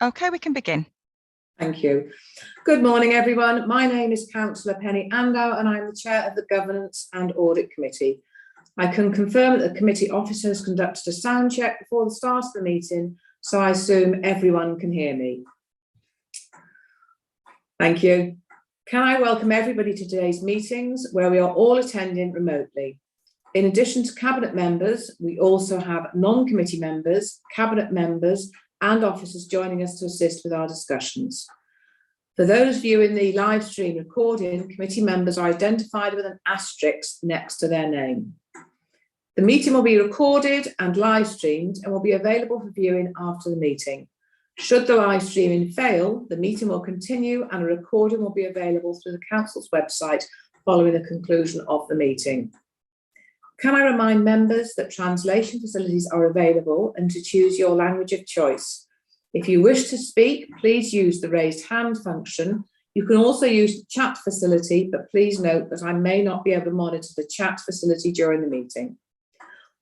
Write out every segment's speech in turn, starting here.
Okay, we can begin. Thank you. Good morning, everyone. My name is Councillor Penny Andow and I'm the Chair of the Governance and Audit Committee. I can confirm that the committee officer has conducted a sound check before the start of the meeting, so I assume everyone can hear me. Thank you. Can I welcome everybody to today's meetings where we are all attending remotely. In addition to Cabinet members, we also have non-committee members, Cabinet members and officers joining us to assist with our discussions. For those viewing the live stream recording, committee members are identified with an asterisk next to their name. The meeting will be recorded and live streamed and will be available for viewing after the meeting. Should the live streaming fail, the meeting will continue and a recording will be available through the Council's website following the conclusion of the meeting. Can I remind members that translation facilities are available and to choose your language of choice. If you wish to speak, please use the raised hand function. You can also use the chat facility, but please note that I may not be able to monitor the chat facility during the meeting.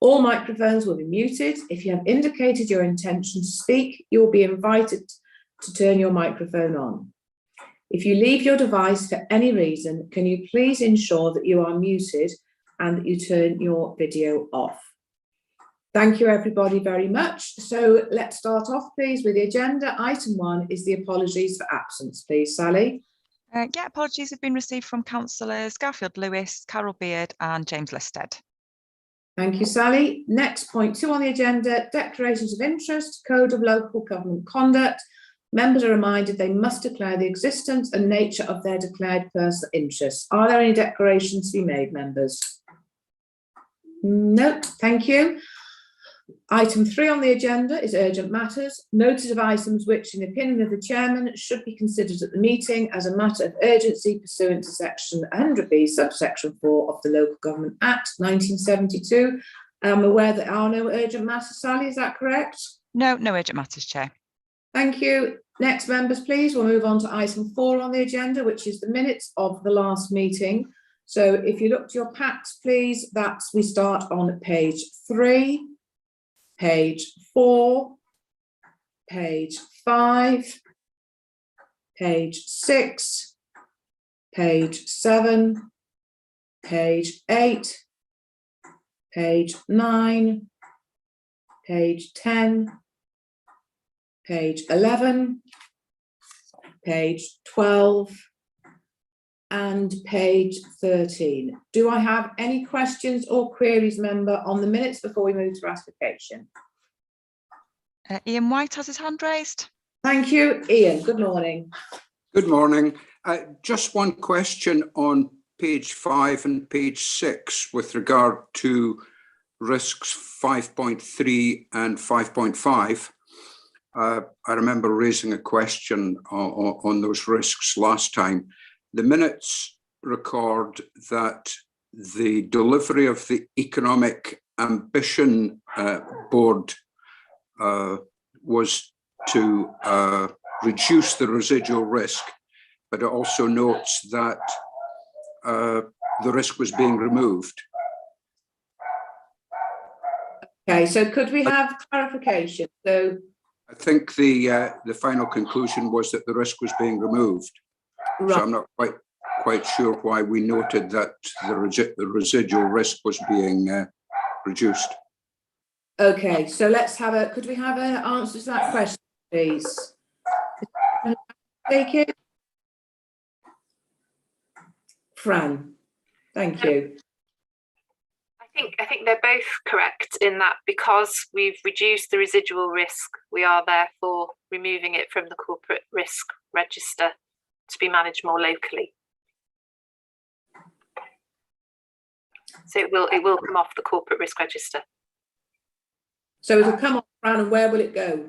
All microphones will be muted. If you have indicated your intention to speak, you will be invited to turn your microphone on. If you leave your device for any reason, can you please ensure that you are muted and that you turn your video off. Thank you everybody very much. So let's start off please with the agenda. Item 1 is the apologies for absence, please, Sally. Yeah, apologies have been received from Councillors Garfield Lewis, Carol Beard and James Listed. Thank you, Sally. Next, point 2 on the agenda, declarations of interest, Code of Local Government Conduct. Members are reminded they must declare the existence and nature of their declared personal interests. Are there any declarations to be made, members? No, thank you. Item 3 on the agenda is urgent matters. Notice of items which, in the opinion of the chairman, should be considered at the meeting as a matter of urgency pursuant to section 100B, subsection 4 of the Local Government Act 1972. I'm aware that there are no urgent matters, Sally, is that correct? No, no urgent matters, Chair. Thank you. Next, members, please. We'll move on to item 4 on the agenda, which is the minutes of the last meeting. So if you look to your packs, please, we start on page 3, page 4, page 5, page 6, page 7, page 8, page 9, page 10, page 11, page 12, and page 13. Do I have any questions or queries, member, on the minutes before we move to ratification? Ian White has his hand raised. Thank you. Ian, good morning. Good morning. Just one question on page 5 and page 6 with regard to risks 5.3 and 5.5. I remember raising a question on those risks last time. The minutes record that the delivery of the Economic Ambition Board was to reduce the residual risk, but it also notes that the risk was being removed. Okay, so could we have clarification? So I think the final conclusion was that the risk was being removed. Right. So I'm not quite sure why we noted that the residual risk was being reduced. Okay, so let's have could we have an answer to that question, please? Take it. Fran, thank you. I think they're both correct in that because we've reduced the residual risk, we are therefore removing it from the corporate risk register to be managed more locally. So it will come off the corporate risk register. So it'll come off, Fran, and where will it go?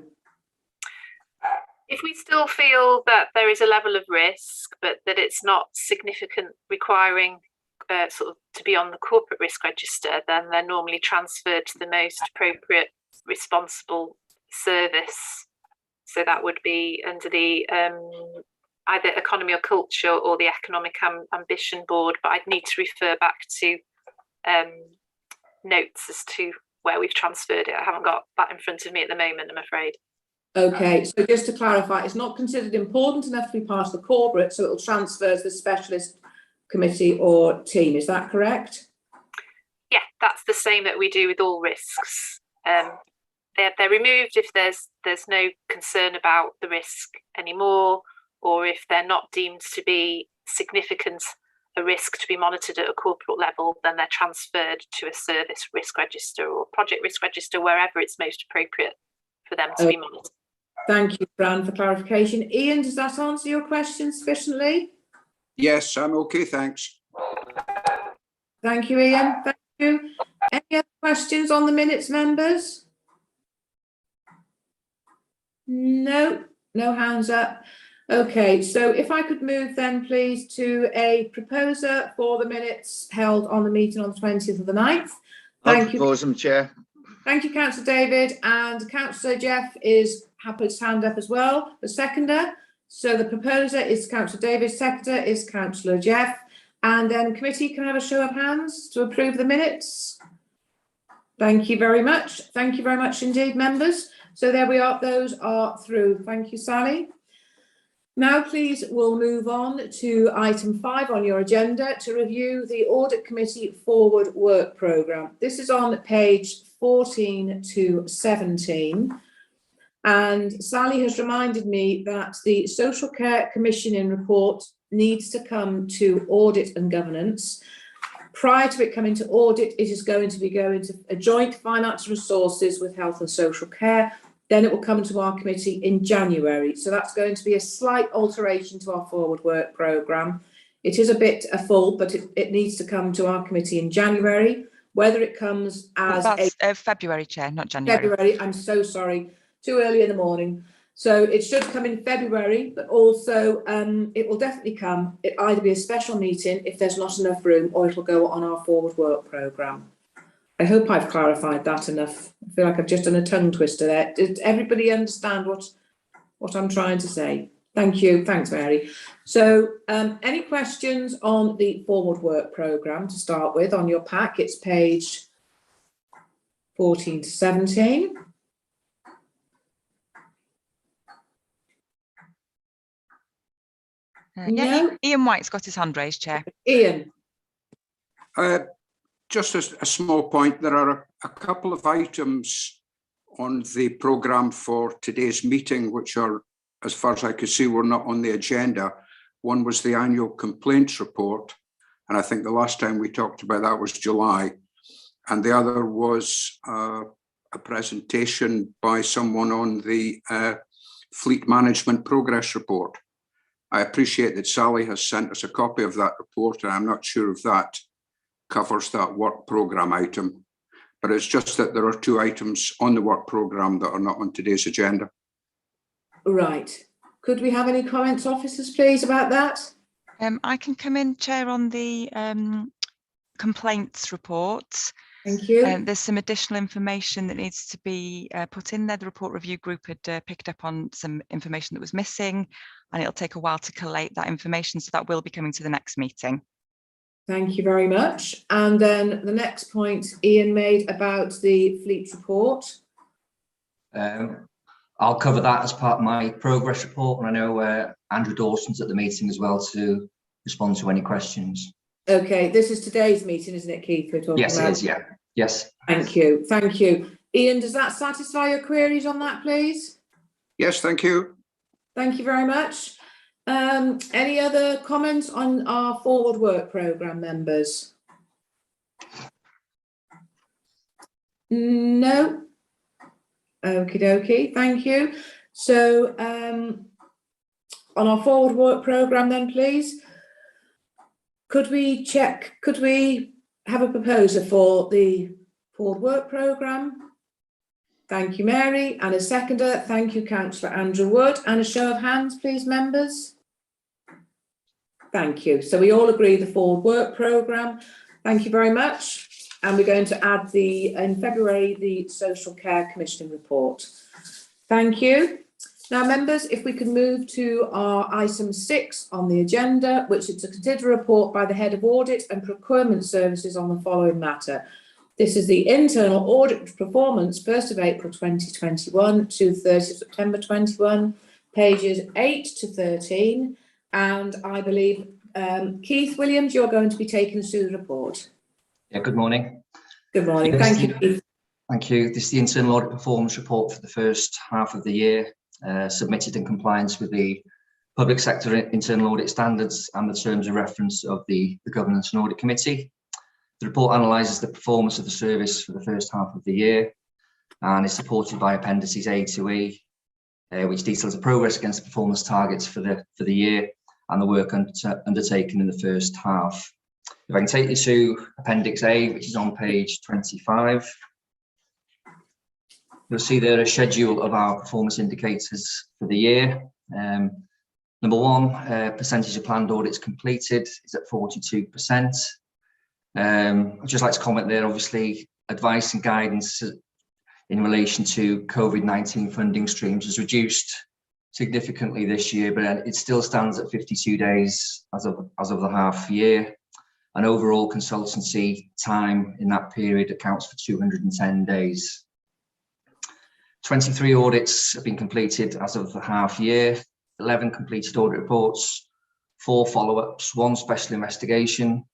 If we still feel that there is a level of risk, but that it's not significant, requiring sort of to be on the corporate risk register, then they're normally transferred to the most appropriate responsible service. So that would be under the either Economy or Culture or the Economic Ambition Board, but I'd need to refer back to notes as to where we've transferred it. I haven't got that in front of me at the moment, I'm afraid. Okay, so just to clarify, it's not considered important enough to be part of the corporate, so it will transfer to the specialist committee or team. Is that correct? Yeah, that's the same that we do with all risks. They're removed if there's no concern about the risk anymore, or if they're not deemed to be significant a risk to be monitored at a corporate level, then they're transferred to a service risk register or project risk register, wherever it's most appropriate for them to be monitored. Thank you, Fran, for clarification. Ian, does that answer your question sufficiently? Yes, I'm okay, thanks. Thank you, Ian. Thank you. Any other questions on the minutes, members? No, no hands up. Okay, so if I could move then please to a proposer for the minutes held on the meeting on the 20th of the 9th. Thank you. Propose them, Chair. Thank you, Councillor David, and Councillor Jeff is happy to hand up as well, the seconder. So the proposer is Councillor David, seconder is Councillor Jeff, and then committee, can I have a show of hands to approve the minutes? Thank you very much. Thank you very much indeed, members. So there we are, those are through. Thank you, Sally. Now, please, we'll move on to item 5 on your agenda to review the Audit Committee Forward Work Programme. This is on page 14 to 17. And Sally has reminded me that the Social Care Commissioning report needs to come to Audit and Governance. Prior to it coming to audit, it is going to go to a joint finance resources with Health and Social Care. Then it will come to our committee in January. So that's going to be a slight alteration to our forward work programme. It is a bit full, but it needs to come to our committee in January. Whether it comes as February, Chair, not January. February, I'm so sorry, too early in the morning. So it should come in February, but also it will definitely come. It either be a special meeting if there's not enough room, or it will go on our forward work programme. I hope I've clarified that enough. I feel like I've just done a tongue twister there. Did everybody understand what I'm trying to say? Thank you. Thanks, Mary. So any questions on the forward work programme to start with on your pack? It's page 14 to 17. Yeah, Ian White's got his hand raised, Chair. Ian. Just a small point, there are a couple of items on the programme for today's meeting, which are, as far as I could see, were not on the agenda. One was the annual complaints report, and I think the last time we talked about that was July. And the other was a presentation by someone on the fleet management progress report. I appreciate that Sally has sent us a copy of that report, and I'm not sure if that covers that work programme item, but it's just that there are 2 items on the work programme that are not on today's agenda. Right. Could we have any comments, officers, please, about that? I can come in, Chair, on the complaints report. Thank you. There's some additional information that needs to be put in there. The report review group had picked up on some information that was missing, and it'll take a while to collate that information, so that will be coming to the next meeting. Thank you very much. And then the next point Ian made about the fleet report. I'll cover that as part of my progress report, and I know Andrew Dawson's at the meeting as well to respond to any questions. Okay, this is today's meeting, isn't it, Keith? We're talking yes, about. It is, yeah. Yes. Thank you. Thank you. Ian, does that satisfy your queries on that, please? Yes, thank you. Thank you very much. Any other comments on our forward work programme, members? No? Okie dokie, thank you. So on our forward work programme then, please, could we have a proposer for the forward work programme? Thank you, Mary, and a seconder. Thank you, Councillor Andrew Wood, and a show of hands, please, members. Thank you. So we all agree the forward work programme. Thank you very much. And we're going to add in February, the Social Care Commissioning report. Thank you. Now, members, if we can move to our item 6 on the agenda, which is to consider a report by the Head of Audit and Procurement Services on the following matter. This is the internal audit performance, 1st of April 2021 to 30th September 21, pages 8 to 13. And I believe, Keith Williams, you're going to be taking us through the report. Yeah, good morning. Good morning. Thank you, Keith. Thank you. This is the internal audit performance report for the first half of the year, submitted in compliance with the public sector internal audit standards and the terms of reference of the Governance and Audit Committee. The report analyses the performance of the service for the first half of the year and is supported by appendices A to E, which details the progress against the performance targets for the year and the work undertaken in the first half. If I can take you to Appendix A, which is on page 25. You'll see there a schedule of our performance indicators for the year. Number one, percentage of planned audits completed is at 42%. I'd just like to comment there, obviously, advice and guidance in relation to COVID-19 funding streams has reduced significantly this year, but it still stands at 52 days as of the half year. And overall consultancy time in that period accounts for 210 days. 23 audits have been completed as of the half year, 11 completed audit reports, 4 follow-ups, 1 special investigation,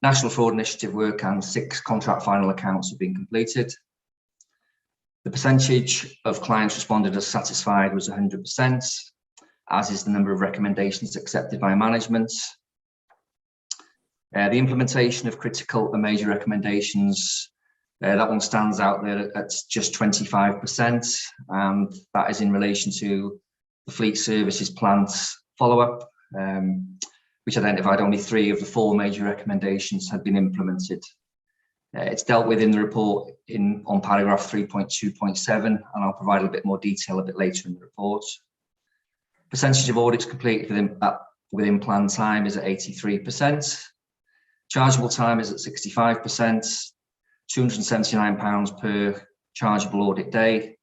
National Fraud Initiative work and 6 contract final accounts have been completed. The percentage of clients responded as satisfied was 100%, as is the number of recommendations accepted by management. The implementation of critical and major recommendations, that one stands out there at just 25%, and that is in relation to the Fleet Services Plant follow-up, which identified only 3 of the 4 major recommendations had been implemented. It's dealt with in the report on paragraph 3.2.7, and I'll provide a bit more detail a bit later in the report. Percentage of audits completed within planned time is at 83%. Chargeable time is at 65%, £279 per chargeable audit day,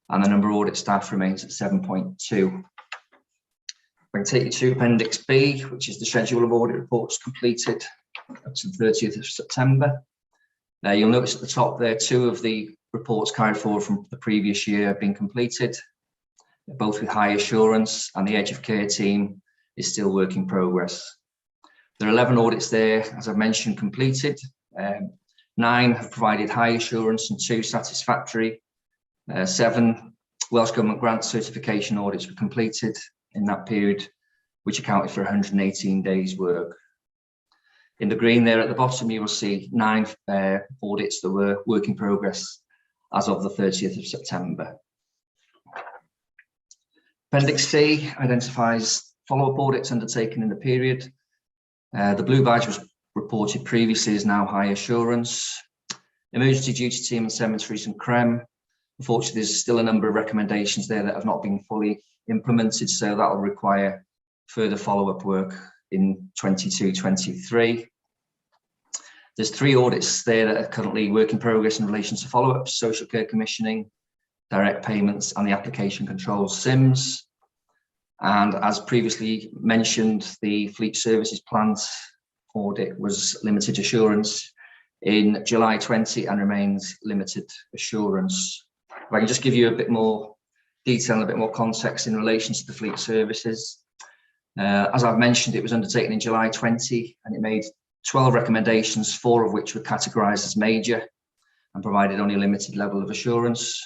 and the number of audit staff remains at 7.2. I can take you to Appendix B, which is the schedule of audit reports completed up to the 30th of September. You'll notice at the top there, 2 of the reports carried forward from the previous year have been completed, both with high assurance, and the Edge of Care team is still work in progress. There are 11 audits there, as I've mentioned, completed. 9 have provided high assurance and 2 satisfactory. 7 Welsh Government grant certification audits were completed in that period, which accounted for 118 days work. In the green there at the bottom, you will see 9 audits that were work in progress as of the 30th of September. Appendix C identifies follow-up audits undertaken in the period. The blue badge was reported previously is now high assurance. Emergency duty team and cemeteries and CREM. Unfortunately, there's still a number of recommendations there that have not been fully implemented, so that will require further follow-up work in 22-23. There's 3 audits there that are currently work in progress in relation to follow-ups, social care commissioning, direct payments, and the application controls SIMS. And as previously mentioned, the Fleet Services Plant audit was limited assurance in July 20 and remains limited assurance. If I can just give you a bit more detail and a bit more context in relation to the Fleet Services. As I've mentioned, it was undertaken in July 20 and it made 12 recommendations, 4 of which were categorised as major and provided only a limited level of assurance.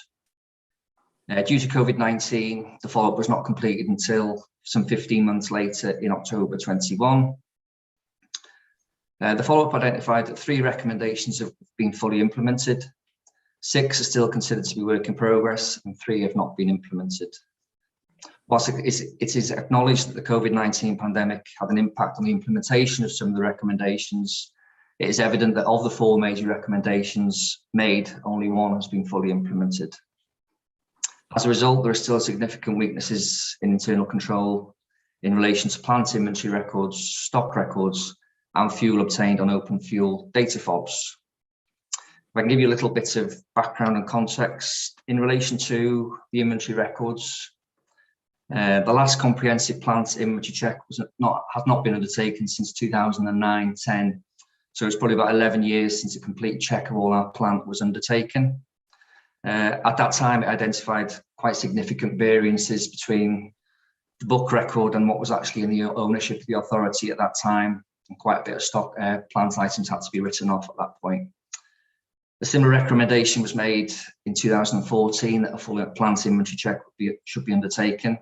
Due to COVID-19, the follow-up was not completed until some 15 months later in October 21. The follow-up identified that 3 recommendations have been fully implemented, 6 are still considered to be work in progress, and 3 have not been implemented. Whilst it is acknowledged that the COVID-19 pandemic had an impact on the implementation of some of the recommendations, it is evident that of the 4 major recommendations made, only 1 has been fully implemented. As a result, there are still significant weaknesses in internal control in relation to plant inventory records, stock records, and fuel obtained on open fuel data fobs. If I can give you a little bit of background and context in relation to the inventory records. The last comprehensive plant inventory check has not been undertaken since 2009-10, So it's probably about 11 years since a complete check of all our plant was undertaken. At that time, it identified quite significant variances between the book record and what was actually in the ownership of the authority at that time, and quite a bit of stock plant items had to be written off at that point. A similar recommendation was made in 2014 that a full plant inventory check should be undertaken,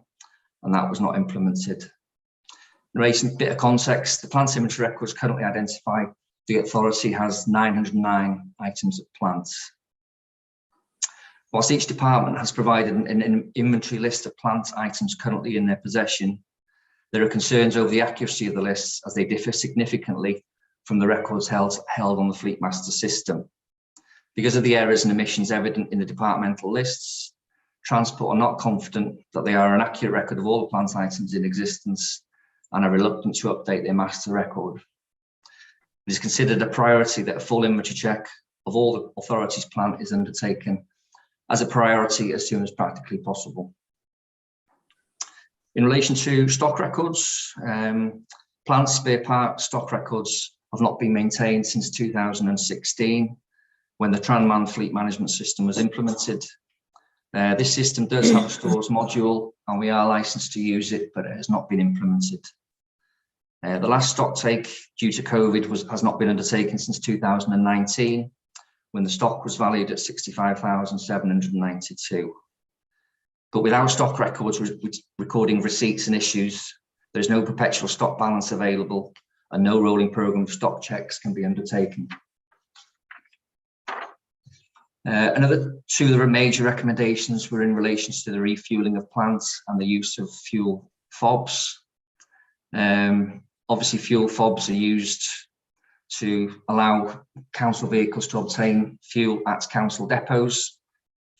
and that was not implemented. In relation to a bit of context, the plant inventory records currently identify the authority has 909 items of plants. Whilst each department has provided an inventory list of plant items currently in their possession, there are concerns over the accuracy of the lists as they differ significantly from the records held on the Fleet Master system. Because of the errors and omissions evident in the departmental lists, Transport are not confident that they are an accurate record of all the plant items in existence and are reluctant to update their master record. It is considered a priority that a full inventory check of all the authorities' plant is undertaken as a priority as soon as practically possible. In relation to stock records, plant spare part stock records have not been maintained since 2016, when the Tranman fleet management system was implemented. This system does have a stores module and we are licensed to use it, but it has not been implemented. The last stock take due to COVID has not been undertaken since 2019, when the stock was valued at 65,792. But without stock records recording receipts and issues, there is no perpetual stock balance available and no rolling programme of stock checks can be undertaken. Another two of the major recommendations were in relation to the refuelling of plants and the use of fuel fobs. Obviously, fuel fobs are used to allow council vehicles to obtain fuel at council depots.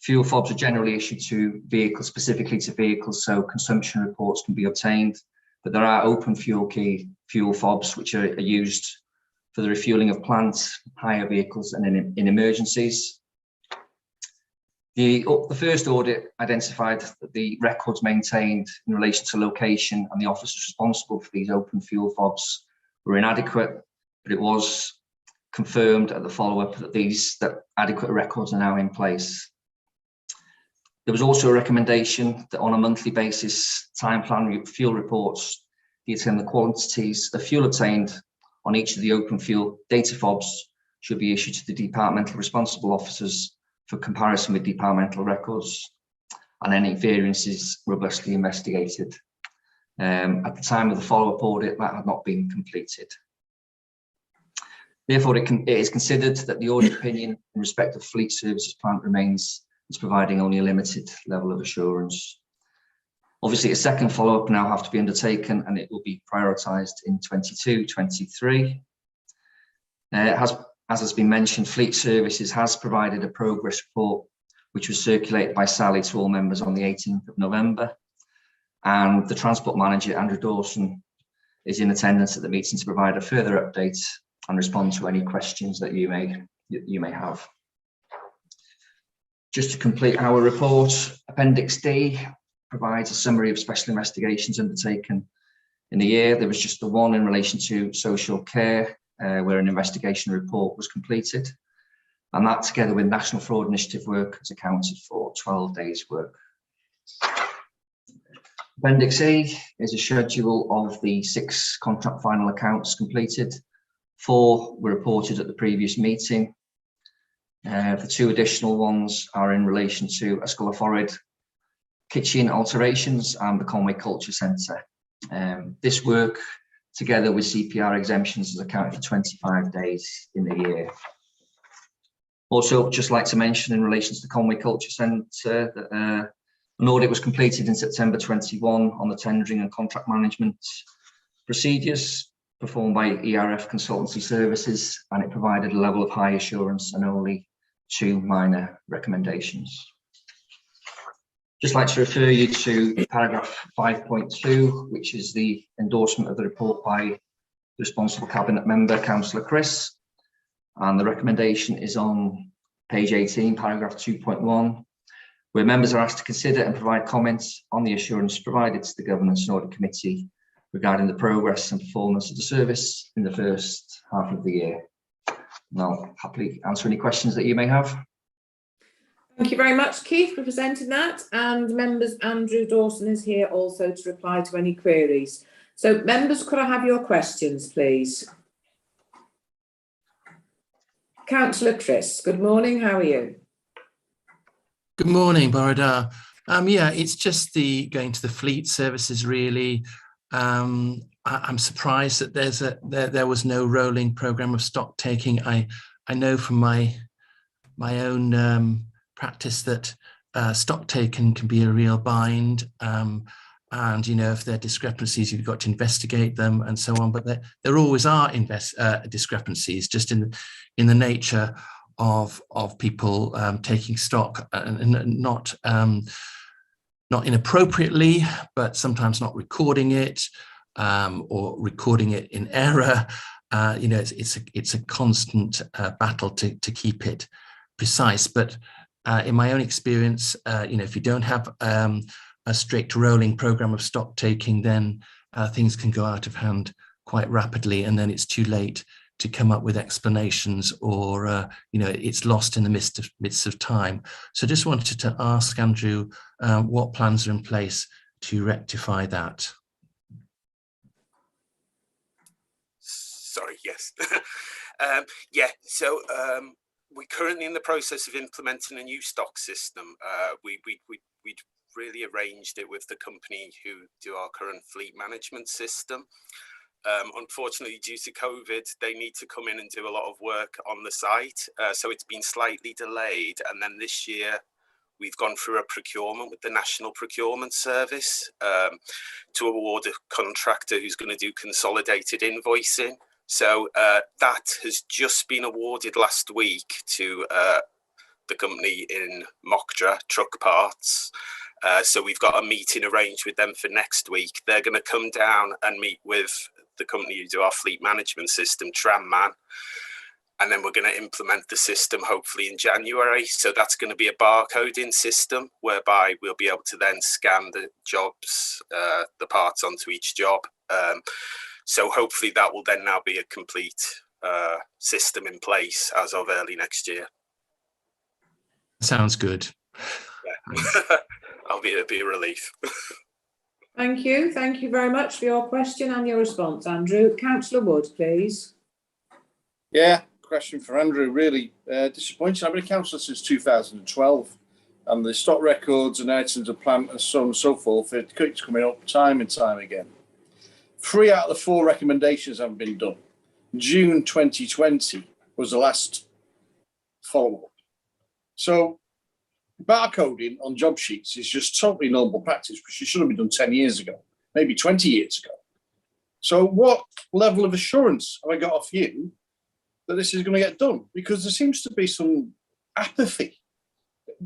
Fuel fobs are generally issued to vehicles, specifically to vehicles, so consumption reports can be obtained. But there are open fuel key fuel fobs which are used for the refuelling of plants, hire vehicles, and in emergencies. The first audit identified that the records maintained in relation to location and the officers responsible for these open fuel fobs were inadequate, but it was confirmed at the follow-up that adequate records are now in place. There was also a recommendation that on a monthly basis, time plan fuel reports detailing the quantities of fuel obtained on each of the open fuel data fobs should be issued to the departmental responsible officers for comparison with departmental records, and any variances robustly investigated. At the time of the follow-up audit, that had not been completed. Therefore, it is considered that the audit opinion in respect of fleet services plant remains as providing only a limited level of assurance. Obviously, a second follow-up now have to be undertaken and it will be prioritised in 22-23. As has been mentioned, Fleet Services has provided a progress report which was circulated by Sally to all members on the 18th of November. And the Transport Manager, Andrew Dawson, is in attendance at the meeting to provide a further update and respond to any questions that you may have. Just to complete our report, Appendix D provides a summary of special investigations undertaken in the year. There was just the one in relation to social care, where an investigation report was completed. And that, together with National Fraud Initiative work, has accounted for 12 days' work. Appendix E is a schedule of the 6 contract final accounts completed. 4 were reported at the previous meeting. The 2 additional ones are in relation to Ysgol-y-Ffordd kitchen alterations and the Conway Culture Centre. This work, together with CPR exemptions, has accounted for 25 days in the year. Also, just like to mention in relation to the Conway Culture Centre that an audit was completed in September 21 on the tendering and contract management procedures performed by ERF Consultancy Services, and it provided a level of high assurance and only 2 minor recommendations. Just like to refer you to paragraph 5.2, which is the endorsement of the report by the responsible cabinet member, Councillor Chris. And the recommendation is on page 18, paragraph 2.1, where members are asked to consider and provide comments on the assurance provided to the Governance and Audit Committee regarding the progress and performance of the service in the first half of the year. And I'll happily answer any questions that you may have. Thank you very much, Keith, for presenting that. And members, Andrew Dawson is here also to reply to any queries. So members, could I have your questions, please? Councillor Chris, good morning, how are you? Good morning, Borodar. Yeah, it's just the going to the fleet services really. I'm surprised that there was no rolling programme of stock taking. I know from my own practice that stock taken can be a real bind, and you know, if there are discrepancies, you've got to investigate them and so on. But there always are discrepancies, just in the nature of people taking stock and not inappropriately, but sometimes not recording it, or recording it in error. You know, it's a constant battle to keep it precise. But in my own experience, you know, if you don't have a strict rolling program of stock taking, then things can go out of hand quite rapidly, and then it's too late to come up with explanations, or you know, it's lost in the midst of time. So just wanted to ask Andrew what plans are in place to rectify that. Sorry, yes. Yeah, so we're currently in the process of implementing a new stock system. We'd really arranged it with the company who do our current fleet management system. Unfortunately, due to COVID, they need to come in and do a lot of work on the site. So it's been slightly delayed. And then this year, we've gone through a procurement with the National Procurement Service to award a contractor who's going to do consolidated invoicing. So that has just been awarded last week to the company in Mockdra, Truck Parts. So we've got a meeting arranged with them for next week. They're going to come down and meet with the company who do our fleet management system, Tramman. And then we're going to implement the system hopefully in January. So that's going to be a barcoding system whereby we'll be able to then scan the jobs, the parts onto each job. So hopefully that will then now be a complete system in place as of early next year. Sounds good. Yeah. It'll be a relief. Thank you very much for your question and your response, Andrew. Councillor Wood, please. Yeah, question for Andrew. Really disappointing. I've been a councillor since 2012, and the stock records and items of plant and so on and so forth, it's coming up time and time again. 3 out of the 4 recommendations haven't been done. June 2020 was the last follow-up. So barcoding on job sheets is just totally normal practice, which should have been done 10 years ago, maybe 20 years ago. So what level of assurance have I got off you that this is going to get done? Because there seems to be some apathy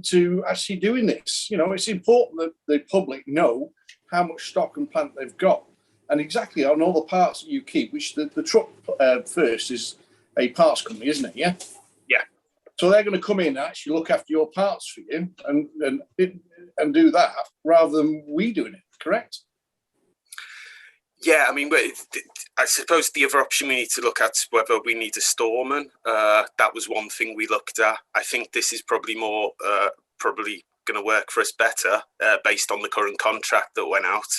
to actually doing this. You know, it's important that the public know how much stock and plant they've got, and exactly on all the parts that you keep, which the truck first is a parts company, isn't it? Yeah. Yeah. So they're going to come in and actually look after your parts for you and do that rather than we doing it. Correct? Yeah, I mean, I suppose the other option we need to look at is whether we need a storeman. That was one thing we looked at. I think this is probably more probably going to work for us better based on the current contract that went out.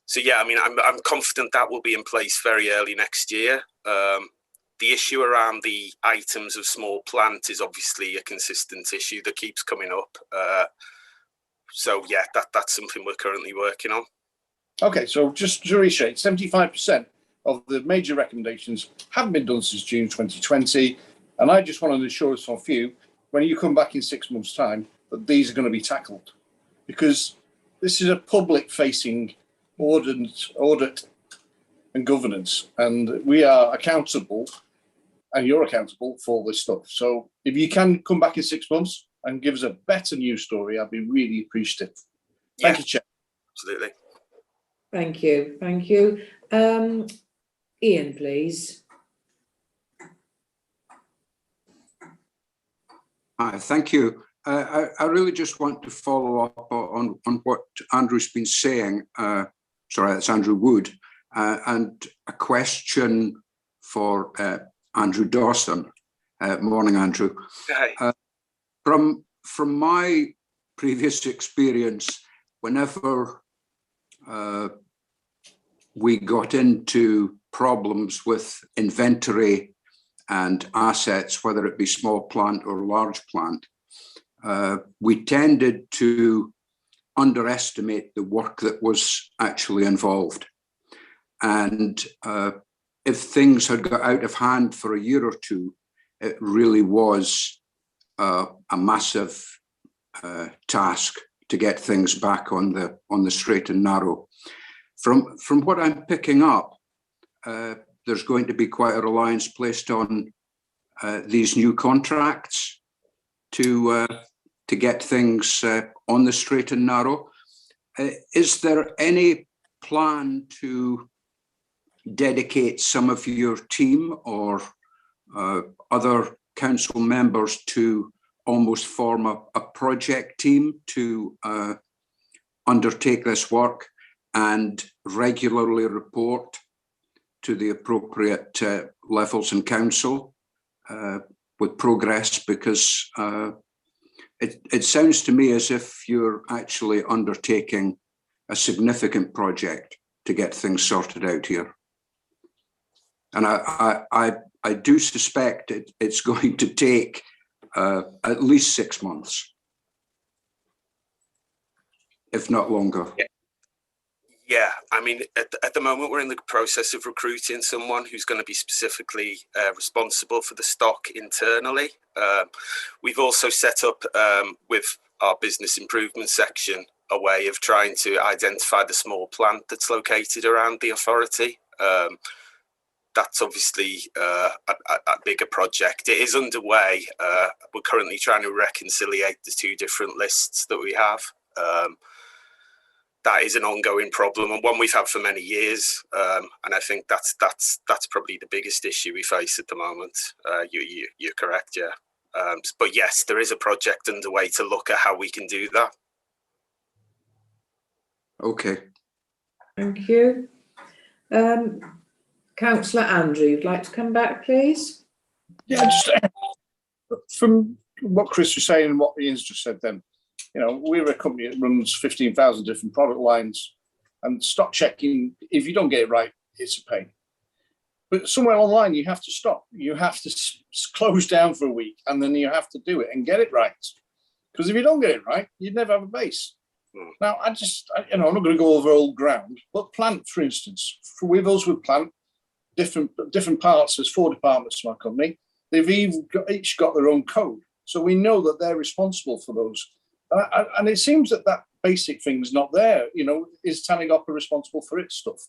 So yeah, I mean, I'm confident that will be in place very early next year. The issue around the items of small plant is obviously a consistent issue that keeps coming up. So yeah, that's something we're currently working on. Okay, so just to reiterate, 75% of the major recommendations haven't been done since June 2020. And I just want an assurance from you, when you come back in 6 months' time, that these are going to be tackled. Because this is a public-facing audit and governance, and we are accountable, and you're accountable for this stuff. So if you can come back in 6 months and give us a better news story, I'd be really appreciative. Thank you, Chair. Absolutely. Thank you. Ian, please. Hi, thank you. I really just want to follow up on what Andrew's been saying. Sorry, that's Andrew Wood. And a question for Andrew Dawson. Morning, Andrew. Hi. From my previous experience, whenever we got into problems with inventory and assets, whether it be small plant or large plant, we tended to underestimate the work that was actually involved. And if things had got out of hand for a year or two, it really was a massive task to get things back on the straight and narrow. From what I'm picking up, there's going to be quite a reliance placed on these new contracts to get things on the straight and narrow. Is there any plan to dedicate some of your team or other council members to almost form a project team to undertake this work and regularly report to the appropriate levels in council with progress? Because it sounds to me as if you're actually undertaking a significant project to get things sorted out here. And I do suspect it's going to take at least 6 months, if not longer. Yeah, I mean, at the moment, we're in the process of recruiting someone who's going to be specifically responsible for the stock internally. We've also set up with our business improvement section a way of trying to identify the small plant that's located around the authority. That's obviously a bigger project. It is underway. We're currently trying to reconciliate the two different lists that we have. That is an ongoing problem and one we've had for many years. And I think that's probably the biggest issue we face at the moment. You're correct, yeah. But yes, there is a project underway to look at how we can do that. Okay. Thank you. Councillor Andrew, you'd like to come back, please? Yeah, just from what Chris was saying and what Ian's just said then, you know, we're a company that runs 15,000 different product lines, and stock checking, if you don't get it right, it's a pain. But somewhere online, you have to stop. You have to close down for a week, and then you have to do it and get it right. Because if you don't get it right, you'd never have a base. Now, I'm not going to go over old ground, but plant, for instance, with us with plant, different parts, there's 4 departments to our company. They've each got their own code. So we know that they're responsible for those. And it seems that basic thing's not there. You know, is Tanigoppa responsible for its stuff?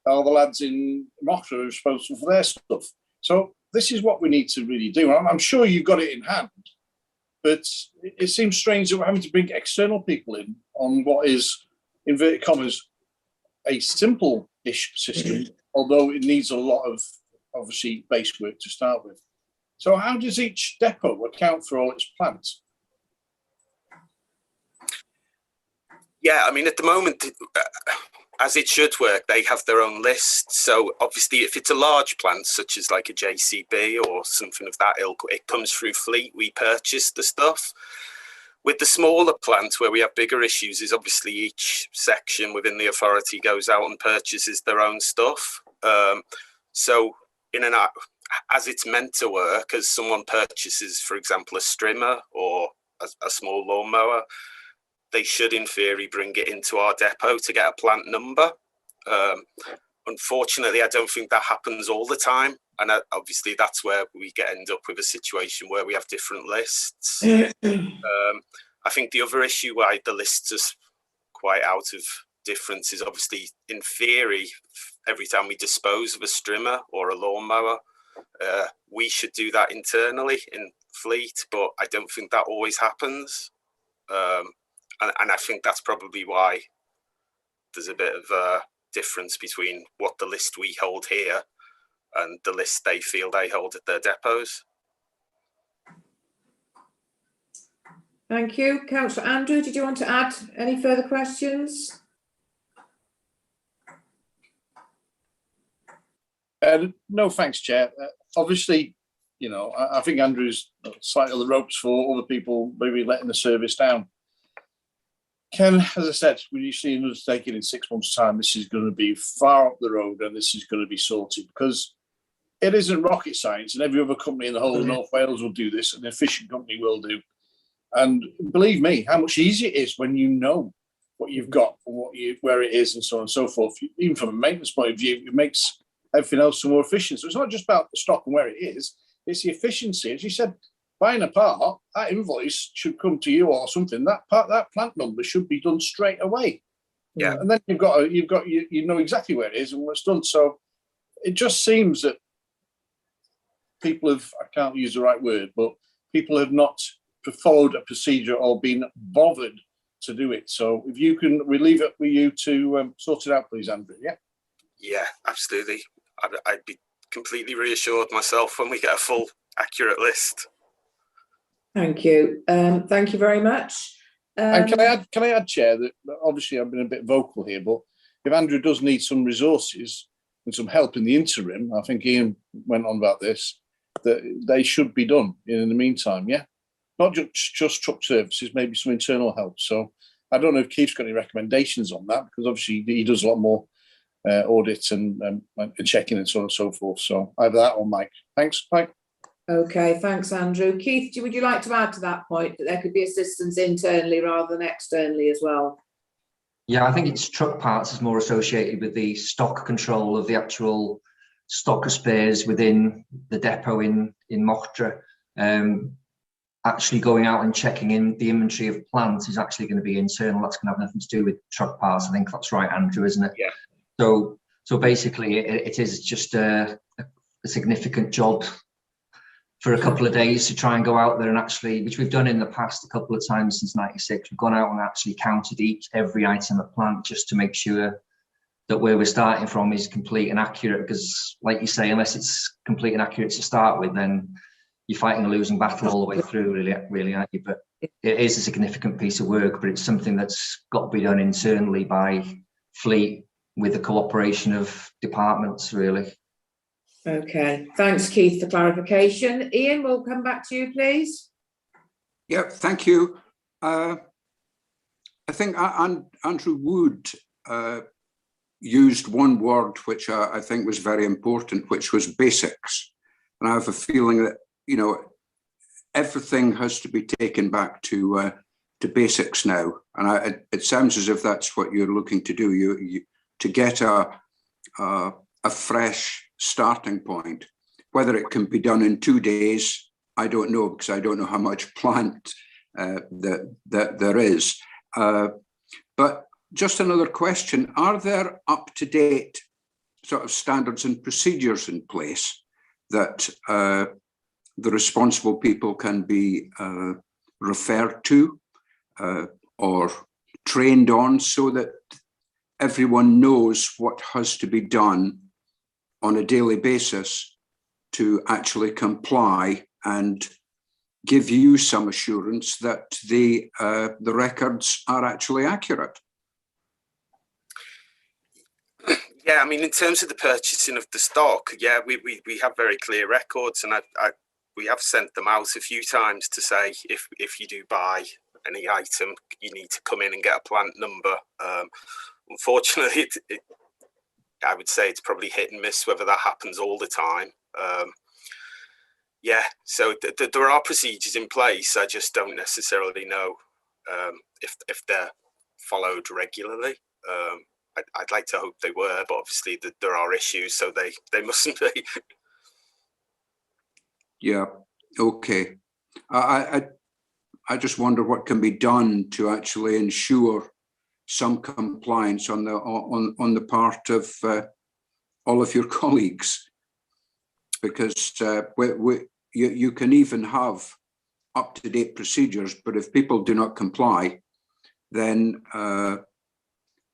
Are the lads in Mocha responsible for their stuff? So this is what we need to really do. I'm sure you've got it in hand, but it seems strange that we're having to bring external people in on what is, inverted commas, a simple-ish system, although it needs a lot of, obviously, base work to start with. So how does each depot account for all its plants? Yeah, I mean, at the moment, as it should work, they have their own list. So obviously, if it's a large plant, such as like a JCB or something of that ilk, it comes through fleet. We purchase the stuff. With the smaller plants where we have bigger issues is obviously each section within the authority goes out and purchases their own stuff. So as it's meant to work, as someone purchases, for example, a strimmer or a small lawnmower, they should, in theory, bring it into our depot to get a plant number. Unfortunately, I don't think that happens all the time. And obviously, that's where we end up with a situation where we have different lists. I think the other issue why the lists are quite out of difference is obviously, in theory, every time we dispose of a strimmer or a lawnmower, we should do that internally in fleet, but I don't think that always happens. And I think that's probably why there's a bit of a difference between what the list we hold here and the list they feel they hold at their depots. Thank you. Councillor Andrew, did you want to add any further questions? No, thanks, Chair. obviously, you know, I think Andrew's slightly on the ropes for other people maybe letting the service down. Ken, as I said, when you see an undertaking in 6 months' time, this is going to be far up the road and this is going to be sorted, because it isn't rocket science, and every other company in the whole of North Wales will do this, an efficient company will do. And believe me, how much easier it is when you know what you've got and where it is and so on and so forth. Even from a maintenance point of view, it makes everything else more efficient. So it's not just about the stock and where it is, it's the efficiency. As you said, buying a part, that invoice should come to you or something. That plant number should be done straight away. Yeah. And then you know exactly where it is and what's done. So it just seems that people have, I can't use the right word, but people have not followed a procedure or been bothered to do it. So if you can, we leave it with you to sort it out, please, Andrew. Yeah. Yeah, absolutely. I'd be completely reassured myself when we get a full, accurate list. Thank you. Thank you very much. And can I add, Chair, that obviously I've been a bit vocal here, but if Andrew does need some resources and some help in the interim, I think Ian went on about this, that they should be done in the meantime, yeah? Not just truck services, maybe some internal help. So I don't know if Keith's got any recommendations on that, because obviously he does a lot more audits and checking and so on and so forth. So either that or Mike. Thanks, Mike. Okay, thanks, Andrew. Keith, would you like to add to that point, that there could be assistance internally rather than externally as well? Yeah, I think it's truck parts is more associated with the stock control of the actual stock of spares within the depot in Mochtra. Actually going out and checking in the inventory of plants is actually going to be internal. That's going to have nothing to do with truck parts. I think that's right, Andrew, isn't it? Yeah. So basically, it is just a significant job for a couple of days to try and go out there and actually, which we've done in the past a couple of times since '96, we've gone out and actually counted every item at plant just to make sure that where we're starting from is complete and accurate. Because, like you say, unless it's complete and accurate to start with, then you're fighting a losing battle all the way through, really, aren't you? But it is a significant piece of work, but it's something that's got to be done internally by fleet with the cooperation of departments, really. Okay, thanks, Keith, for clarification. Ian, we'll come back to you, please. Yeah, thank you. I think Andrew Wood used one word which I think was very important, which was basics. And I have a feeling that, you know, everything has to be taken back to basics now. And it sounds as if that's what you're looking to do. You to get a fresh starting point. Whether it can be done in 2 days, I don't know, because I don't know how much plant that there is. But just another question, are there up-to-date sort of standards and procedures in place that the responsible people can be referred to or trained on, so that everyone knows what has to be done on a daily basis to actually comply and give you some assurance that the records are actually accurate? Yeah, I mean, in terms of the purchasing of the stock, yeah, we have very clear records, and we have sent them out a few times to say, if you do buy any item, you need to come in and get a plant number. Unfortunately, I would say it's probably hit and miss whether that happens all the time. Yeah, so there are procedures in place. I just don't necessarily know if they're followed regularly. I'd like to hope they were, but obviously there are issues, so they mustn't be. Yeah, okay. I just wonder what can be done to actually ensure some compliance on the part of all of your colleagues, because you can even have up-to-date procedures, but if people do not comply, then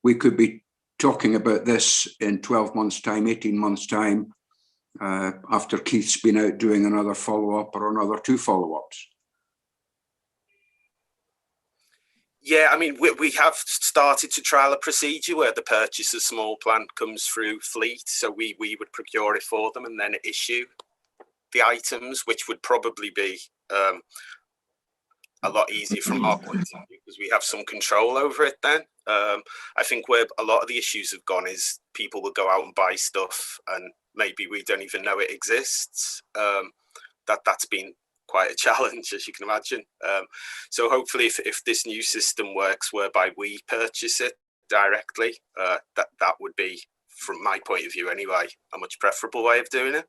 we could be talking about this in 12 months' time, 18 months' time, after Keith's been out doing another follow-up or another 2 follow-ups. Yeah, I mean, we have started to trial a procedure where the purchase of small plant comes through fleet, so we would procure it for them and then issue. the items, which would probably be a lot easier from our point of view because we have some control over it then. I think where a lot of the issues have gone is people will go out and buy stuff and maybe we don't even know it exists. That's been quite a challenge, as you can imagine. So hopefully if this new system works whereby we purchase it directly, that would be, from my point of view anyway, a much preferable way of doing it.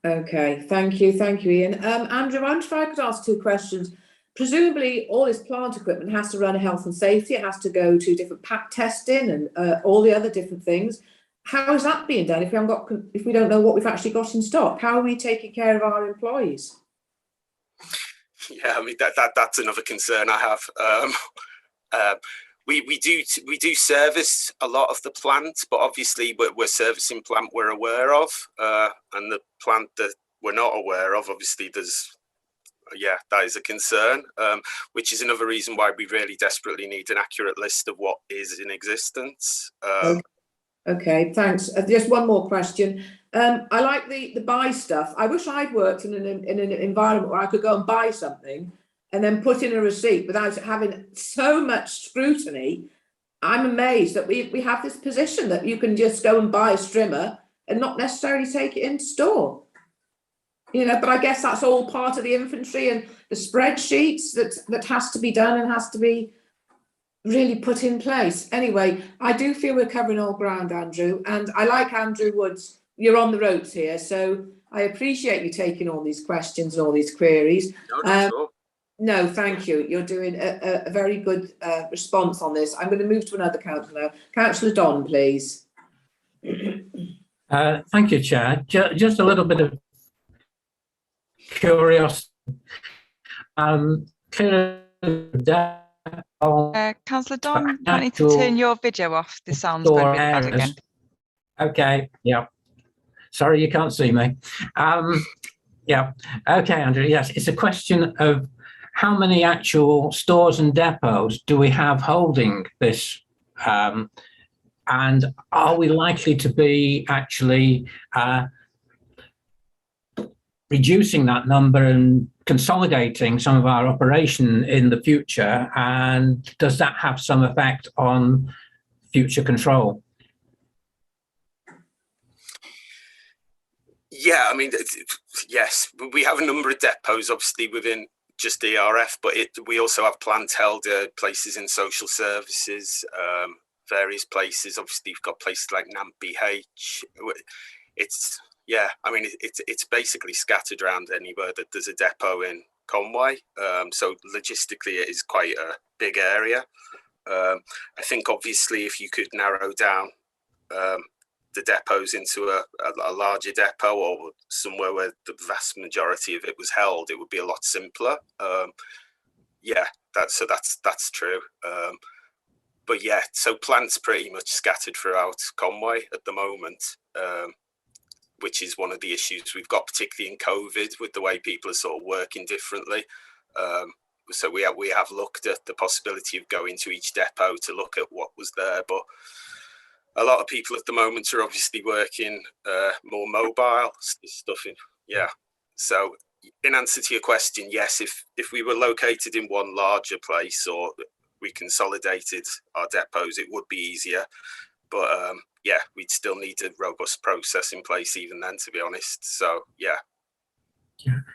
Okay, thank you, Ian. Andrew, I wonder if I could ask two questions. Presumably, all this plant equipment has to run a health and safety. It has to go to different pack testing and all the other different things. How is that being done if we don't know what we've actually got in stock? How are we taking care of our employees? Yeah, I mean that's another concern I have. We do service a lot of the plant, but obviously we're servicing plant we're aware of, and the plant that we're not aware of, obviously that is a concern, which is another reason why we really desperately need an accurate list of what is in existence. Okay, thanks. Just one more question. I like the buy stuff. I wish I'd worked in an environment where I could go and buy something and then put in a receipt without having so much scrutiny. I'm amazed that we have this position that you can just go and buy a strimmer and not necessarily take it into store. But I guess that's all part of the inventory and the spreadsheets that has to be done and has to be really put in place. Anyway, I do feel we're covering all ground, Andrew, and I like Andrew Woods. You're on the ropes here, so I appreciate you taking all these questions and all these queries. No, thank you. You're doing a very good response on this. I'm going to move to another councillor now. Councillor Don, please. Thank you, Chair. Just a little bit of curiosity. Councillor Don, you need to turn your video off. This sounds going really bad again. Okay, yeah. Sorry, you can't see me. Yeah, okay, Andrew, yes. It's a question of how many actual stores and depots do we have holding this? And are we likely to be actually reducing that number and consolidating some of our operation in the future? And does that have some effect on future control? Yeah, I mean, yes, we have a number of depots, obviously, within just ERF, but we also have plant held places in social services, various places. Obviously, you've got places like NAMPH. Yeah, I mean, it's basically scattered around anywhere that there's a depot in Conway. So logistically, it is quite a big area. I think, obviously, if you could narrow down the depots into a larger depot or somewhere where the vast majority of it was held, it would be a lot simpler. Yeah, that's true. But yeah, so plants pretty much scattered throughout Conway at the moment, which is one of the issues we've got, particularly in COVID, with the way people are sort of working differently. So we have looked at the possibility of going to each depot to look at what was there, but a lot of people at the moment are obviously working more mobile stuff. Yeah. So in answer to your question, yes, if we were located in one larger place or we consolidated our depots, it would be easier. But yeah, we'd still need a robust process in place even then, to be honest. So yeah.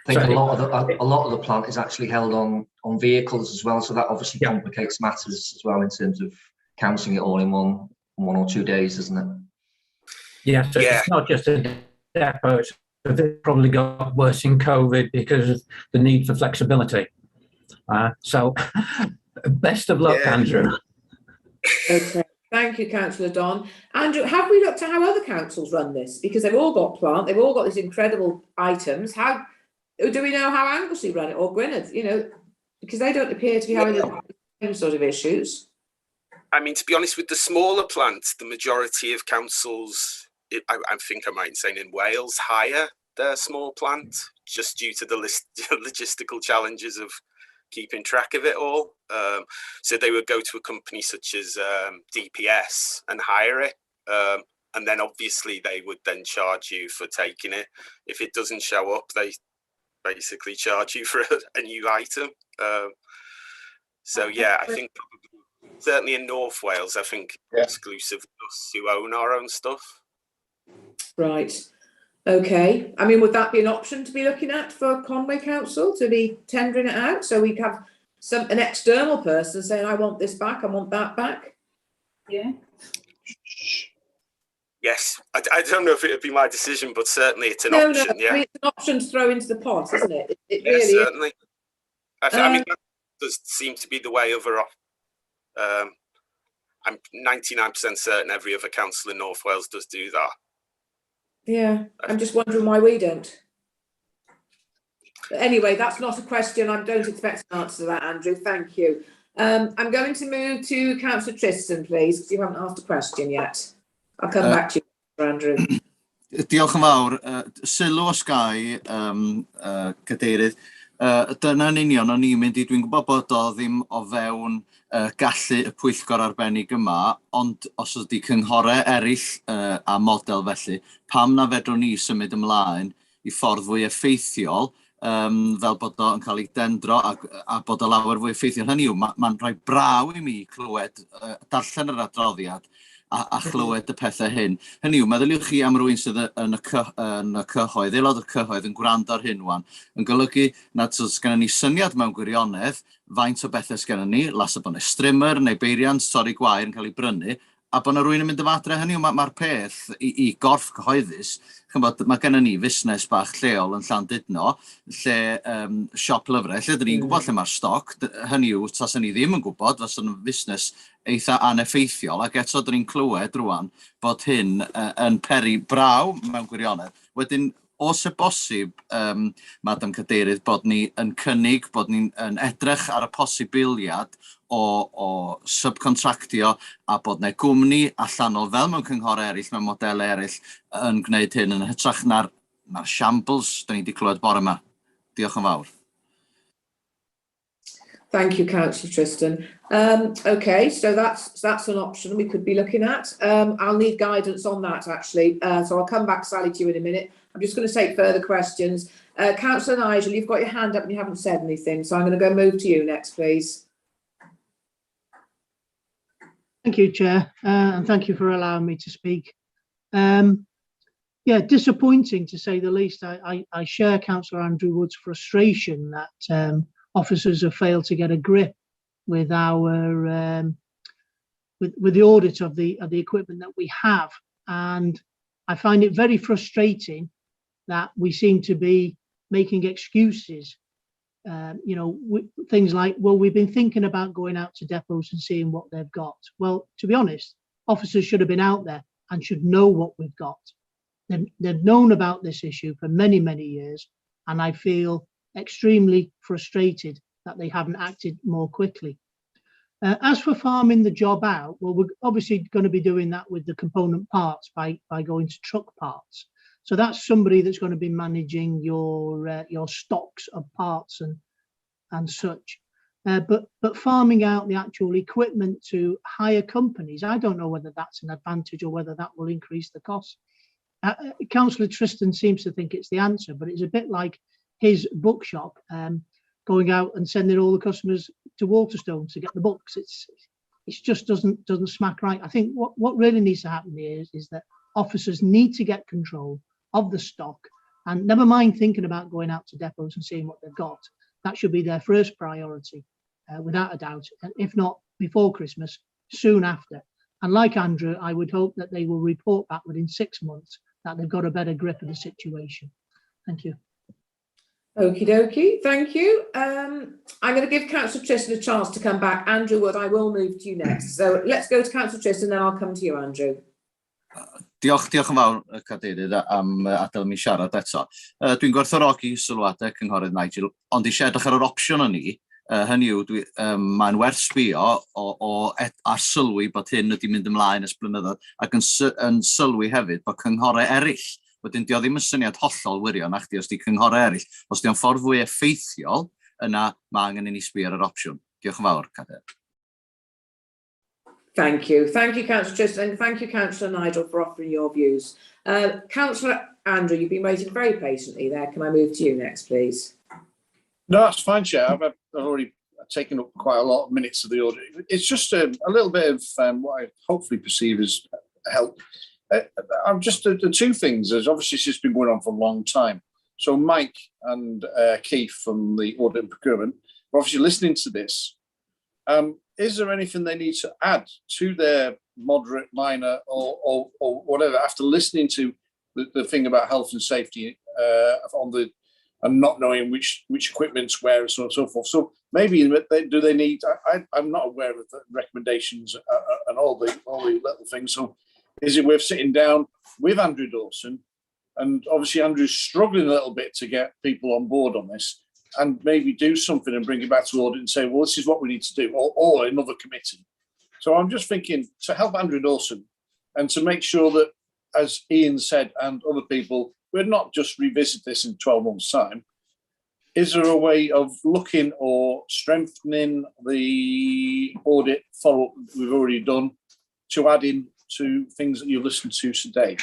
I think a lot of the plant is actually held on vehicles as well, so that obviously complicates matters as well in terms of counting it all in one or 2 days, isn't it? Yeah, so it's not just a depot, it's probably got worse in COVID because of the need for flexibility. So best of luck, Andrew. Okay. Thank you, Councillor Don. Andrew, have we looked at how other councils run this? Because they've all got plant, they've all got these incredible items. How do we know how Anglesey run it, or Gwynedd? Because they don't appear to be having the same sort of issues. I mean, to be honest, with the smaller plants, the majority of councils, I think I might say in Wales, hire their small plant just due to the logistical challenges of keeping track of it all. So they would go to a company such as DPS and hire it. and then obviously they would then charge you for taking it. If it doesn't show up, they basically charge you for a new item. So yeah, I think certainly in North Wales, I think exclusive us who own our own stuff. Right. Okay. I mean, would that be an option to be looking at for Conway Council to be tendering it out? So we have an external person saying, I want this back, I want that back. Yeah. Yes. I don't know if it would be my decision, but certainly it's an option. No. Yeah. I mean, it's an option to throw into the pot, isn't it? It yeah, really certainly. is. I mean, that does seem to be the way over. I'm 99% certain every other council in North Wales does do that. Yeah, I'm just wondering why we don't. But anyway, that's not a question. I don't expect an answer to that, Andrew. Thank you. I'm going to move to Councillor Tristan, please, because you haven't asked a question yet. I'll come back to you, Andrew. Diolch yn fawr. Sylw os gai, cadeirydd. Dyna'n union o'n i'n mynd i, dwi'n gwybod bod o ddim o fewn gallu y pwyllgor arbennig yma, ond os ydy cynghorau eraill a model felly, pam na fedrwn ni symud ymlaen i ffordd fwy effeithiol, fel bod o'n cael ei dendro a bod o lawer fwy effeithiol. Hynny yw, mae'n rhoi braw i mi clywed, darllen yr adroddiad a chlywed y pethau hyn. Hynny yw, meddyliwch chi am rywun sydd yn y cyhoedd, aelod o'r cyhoedd yn gwrando ar hyn wan, yn golygu nad oes gennym ni syniad mewn gwirionedd faint o bethau sgennym ni, las o bod yna strimmer neu beiriant torri gwair yn cael ei brynu, a bod yna rywun yn mynd am adre. Hynny yw, mae'r peth i gorff cyhoeddus, mae gennym ni fusnes bach lleol yn Llandudno, lle siop lyfrau, lle dyn ni'n gwybod lle mae'r stoc. Hynny yw, tas ni ddim yn gwybod, fas yn fusnes eitha aneffeithiol, ac eto dyn ni'n clywed rwan bod hyn yn peri braw mewn gwirionedd. Wedyn, os y bosib, Madam Cadeirydd, bod ni yn cynnig, bod ni'n edrych ar y posibiliad o subcontractio a bod yna gwmni allanol fel mewn cynghorau eraill, mewn modelau eraill yn gwneud hyn yn hytrach na'r shambles da ni wedi clywed bore yma. Diolch yn fawr. Thank you, Councillor Tristan. Okay, so that's an option we could be looking at. I'll need guidance on that, actually. So I'll come back, Sally, to you in a minute. I'm just going to take further questions. Councillor Nigel, you've got your hand up and you haven't said anything, so I'm going to go move to you next, please. Thank you, Chair, and thank you for allowing me to speak. Yeah, disappointing to say the least. I share Councillor Andrew Wood's frustration that officers have failed to get a grip with our with the audit of the equipment that we have, and I find it very frustrating that we seem to be making excuses. You know, things like, well, we've been thinking about going out to depots and seeing what they've got. Well, to be honest, officers should have been out there and should know what we've got. They've known about this issue for many, many years, and I feel extremely frustrated that they haven't acted more quickly. As for farming the job out, well, we're obviously going to be doing that with the component parts by going to truck parts. So that's somebody that's going to be managing your stocks of parts and such. But farming out the actual equipment to hire companies, I don't know whether that's an advantage or whether that will increase the cost. Councillor Tristan seems to think it's the answer, but it's a bit like his bookshop going out and sending all the customers to Waterstones to get the books. It just doesn't smack right. I think what really needs to happen here is that officers need to get control of the stock, and never mind thinking about going out to depots and seeing what they've got. That should be their first priority, without a doubt, and if not before Christmas, soon after. And like Andrew, I would hope that they will report back within 6 months that they've got a better grip of the situation. Thank you. Okie dokie, thank you. I'm going to give Councillor Tristan a chance to come back. Andrew Wood, I will move to you next. So let's go to Councillor Tristan, then I'll come to you, Andrew. Diolch yn fawr, Cadeirydd, am adael mi siarad eto. Dwi'n gwerthfawrogi sylwadau Cynghorydd Nigel, ond eisiau edrych ar yr opsiwn o'n i, hynny yw, mae'n werth sbio ar sylwi bod hyn wedi mynd ymlaen ys blynyddoedd, ac yn sylwi hefyd bod cynghorau eraill, wedyn di o ddim yn syniad hollol wirion, achdi os di cynghorau eraill, os di o'n ffordd fwy effeithiol, yna mae angen i ni sbio ar yr opsiwn. Diolch yn fawr, Cadeirydd. Thank you. Thank you, Councillor Tristan, and thank you, Councillor Nigel, for offering your views. Councillor Andrew, you've been waiting very patiently there. Can I move to you next, please? No, that's fine, Chair. I've already taken up quite a lot of minutes of the audit. It's just a little bit of what I hopefully perceive as help. I'm just the two things. There's obviously it's just been going on for a long time. So Mike and Keith from the audit and procurement are obviously listening to this. Is there anything they need to add to their moderate, minor, or whatever after listening to the thing about health and safety and not knowing which equipment's where and so on and so forth? So maybe do they need? I'm not aware of the recommendations and all the little things. So is it worth sitting down with Andrew Dawson? And obviously Andrew's struggling a little bit to get people on board on this, and maybe do something and bring it back to audit and say, well, this is what we need to do, or another committee. So I'm just thinking to help Andrew Dawson and to make sure that, as Ian said and other people, we're not just revisit this in 12 months' time. Is there a way of looking or strengthening the audit follow-up we've already done to add in to things that you've listened to today?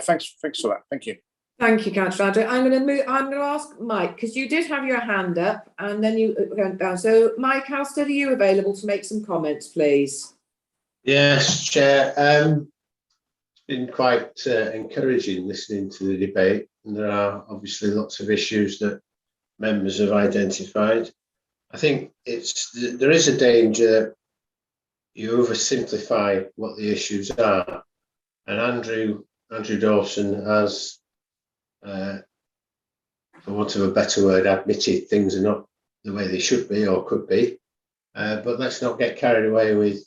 Thanks for that. Thank you. Thank you, Councillor Andrew. I'm going to ask Mike, because you did have your hand up and then you went down. So, Mike, how are you available to make some comments, please? Yes, Chair. It's been quite encouraging listening to the debate, and there are obviously lots of issues that members have identified. I think there is a danger that you oversimplify what the issues are, and Andrew Dawson has, for want of a better word, admitted things are not the way they should be or could be. But let's not get carried away with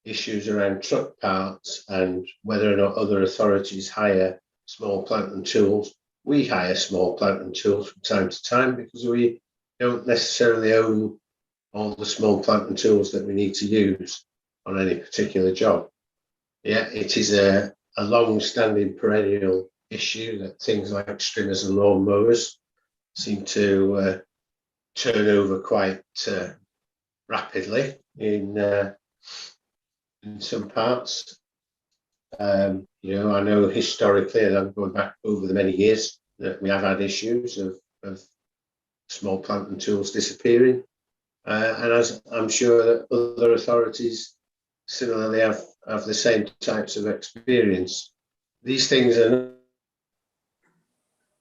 issues around truck parts and whether or not other authorities hire small plant and tools. We hire small plant and tools from time to time because we don't necessarily own all the small plant and tools that we need to use on any particular job. Yeah, it is a long-standing perennial issue that things like trimmers and lawn mowers seem to turn over quite rapidly in some parts. I know historically, and I'm going back over the many years, that we have had issues of small plant and tools disappearing, and as I'm sure that other authorities similarly have the same types of experience. These things are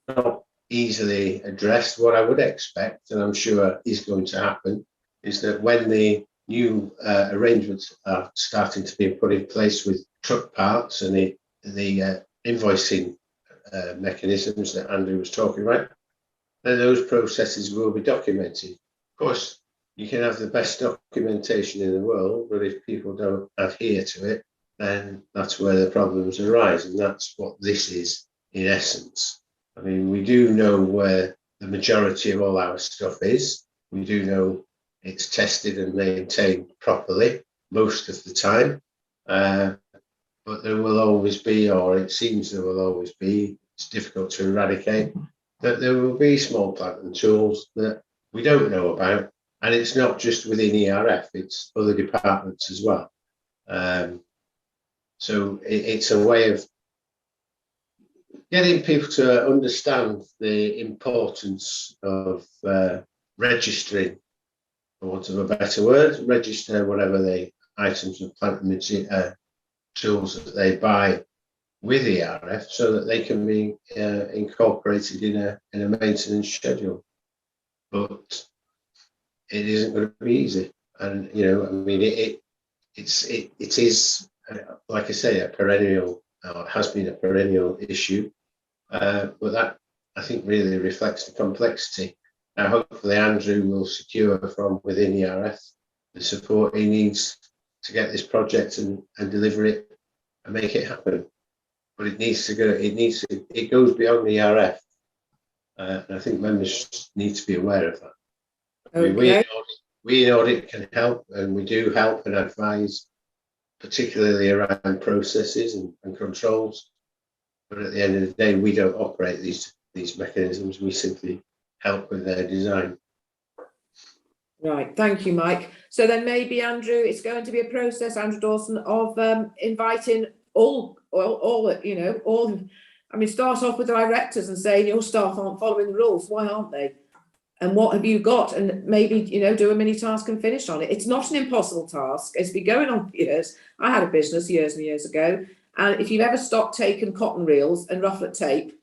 not easily addressed. What I would expect, and I'm sure is going to happen, is that when the new arrangements are starting to be put in place with truck parts and the invoicing mechanisms that Andrew was talking about, then those processes will be documented. Of course, you can have the best documentation in the world, but if people don't adhere to it, then that's where the problems arise, and that's what this is in essence. I mean, we do know where the majority of all our stuff is. We do know it's tested and maintained properly most of the time, but there will always be, or it seems there will always be, it's difficult to eradicate, that there will be small plant and tools that we don't know about, and it's not just within ERF, it's other departments as well. So it's a way of getting people to understand the importance of registering, for want of a better word, register whatever the items of plant and tools that they buy with ERF, so that they can be incorporated in a maintenance schedule. But it isn't going to be easy, and I mean it is like I say, a perennial, or has been a perennial issue, but that I think really reflects the complexity. Now, hopefully Andrew will secure from within ERF the support he needs to get this project and deliver it and make it happen. But it needs to go. It goes beyond the ERF, and I think members need to be aware of that. Okay. I mean, we in audit can help, and we do help and advise, particularly around processes and controls. But at the end of the day, we don't operate these mechanisms. We simply help with their design. Right, thank you, Mike. So then maybe, Andrew, it's going to be a process, Andrew Dawson, of inviting all, you know, all, I mean, start off with the directors and saying your staff aren't following the rules. Why aren't they? And what have you got? And maybe, you know, do a mini task and finish on it. It's not an impossible task. It's been going on for years. I had a business years and years ago. And if you've ever stopped taking cotton reels and rufflet tape,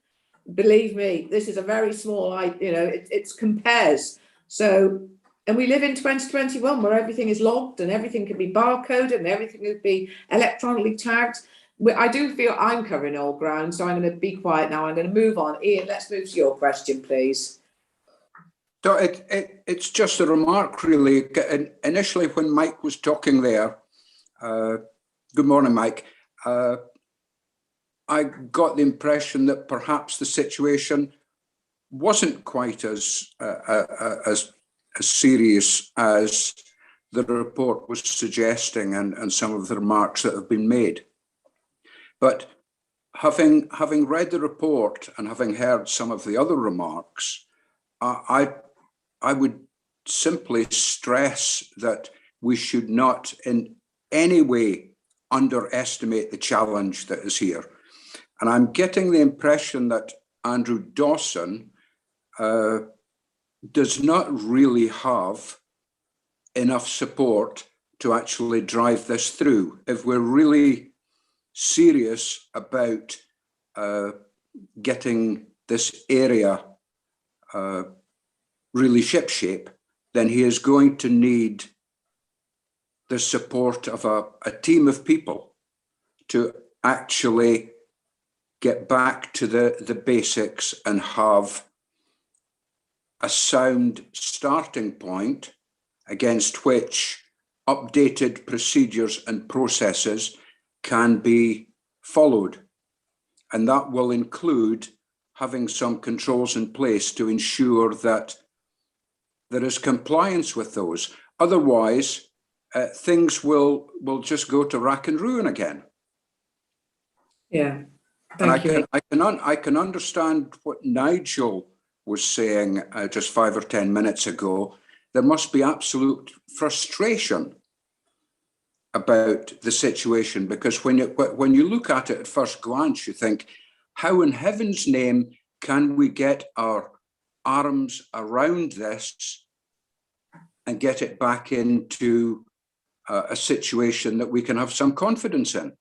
believe me, this is a very small, you know, it's compares. So, and we live in 2021 where everything is logged and everything can be barcoded and everything can be electronically tagged. I do feel I'm covering old ground, so I'm going to be quiet now. I'm going to move on. Ian, let's move to your question, please. So it's just a remark, really. Initially, when Mike was talking there, good morning, Mike, I got the impression that perhaps the situation wasn't quite as serious as the report was suggesting and some of the remarks that have been made. But having read the report and having heard some of the other remarks, I would simply stress that we should not in any way underestimate the challenge that is here. And I'm getting the impression that Andrew Dawson does not really have enough support to actually drive this through. If we're really serious about getting this area really shipshape, then he is going to need the support of a team of people to actually get back to the basics and have a sound starting point against which updated procedures and processes can be followed. And that will include having some controls in place to ensure that there is compliance with those. Otherwise, things will just go to rack and ruin again. Yeah, thank you. I can understand what Nigel was saying just 5 or 10 minutes ago. There must be absolute frustration about the situation, because when you look at it at first glance, you think, how in heaven's name can we get our arms around this and get it back into a situation that we can have some confidence in?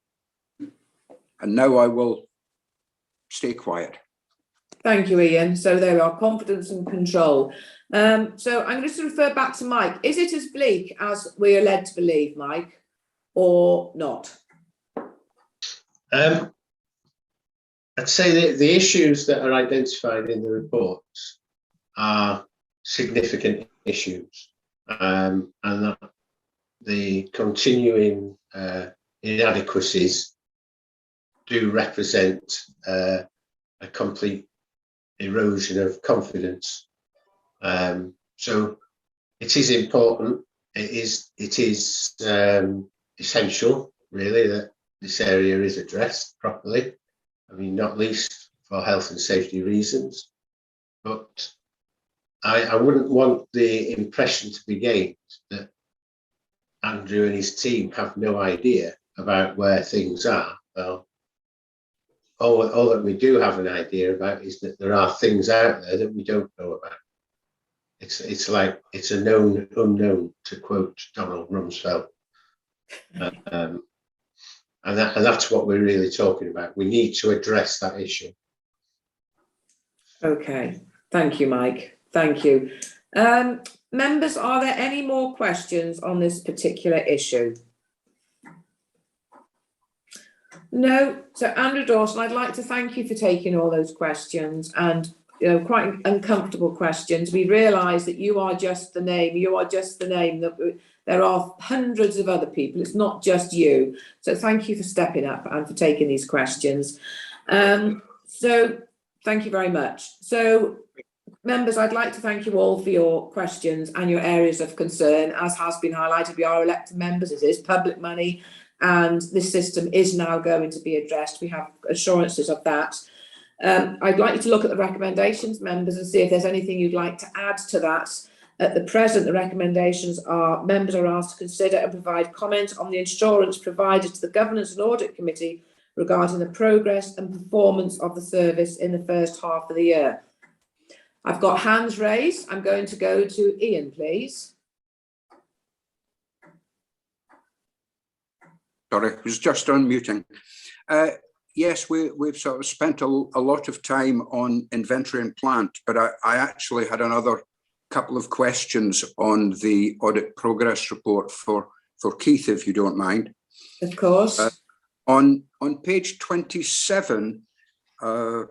And now I will stay quiet. Thank you, Ian. So there are confidence and control. So I'm going to refer back to Mike. Is it as bleak as we are led to believe, Mike, or not? I'd say the issues that are identified in the reports are significant issues, and that the continuing inadequacies do represent a complete erosion of confidence. So it is important. It is essential, really, that this area is addressed properly. I mean, not least for health and safety reasons. But I wouldn't want the impression to be gained that Andrew and his team have no idea about where things are. Well, all that we do have an idea about is that there are things out there that we don't know about. It's like it's a known unknown, to quote Donald Rumsfeld. And that's what we're really talking about. We need to address that issue. Okay, thank you, Mike. Thank you. Members, are there any more questions on this particular issue? No. So Andrew Dawson, I'd like to thank you for taking all those questions, and quite uncomfortable questions. We realise that you are just the name. You are just the name. That there are hundreds of other people. It's not just you. So thank you for stepping up and for taking these questions. So thank you very much. So members, I'd like to thank you all for your questions and your areas of concern. As has been highlighted, we are elected members. It is public money, and this system is now going to be addressed. We have assurances of that. I'd like you to look at the recommendations, members, and see if there's anything you'd like to add to that. At the present, the recommendations are members are asked to consider and provide comment on the assurance provided to the Governance and Audit Committee regarding the progress and performance of the service in the first half of the year. I've got hands raised. I'm going to go to Ian, please. Sorry, I was just unmuting. Yes, we've sort of spent a lot of time on inventory and plant, but I actually had another couple of questions on the audit progress report for Keith, if you don't mind. Of course. On page 27, it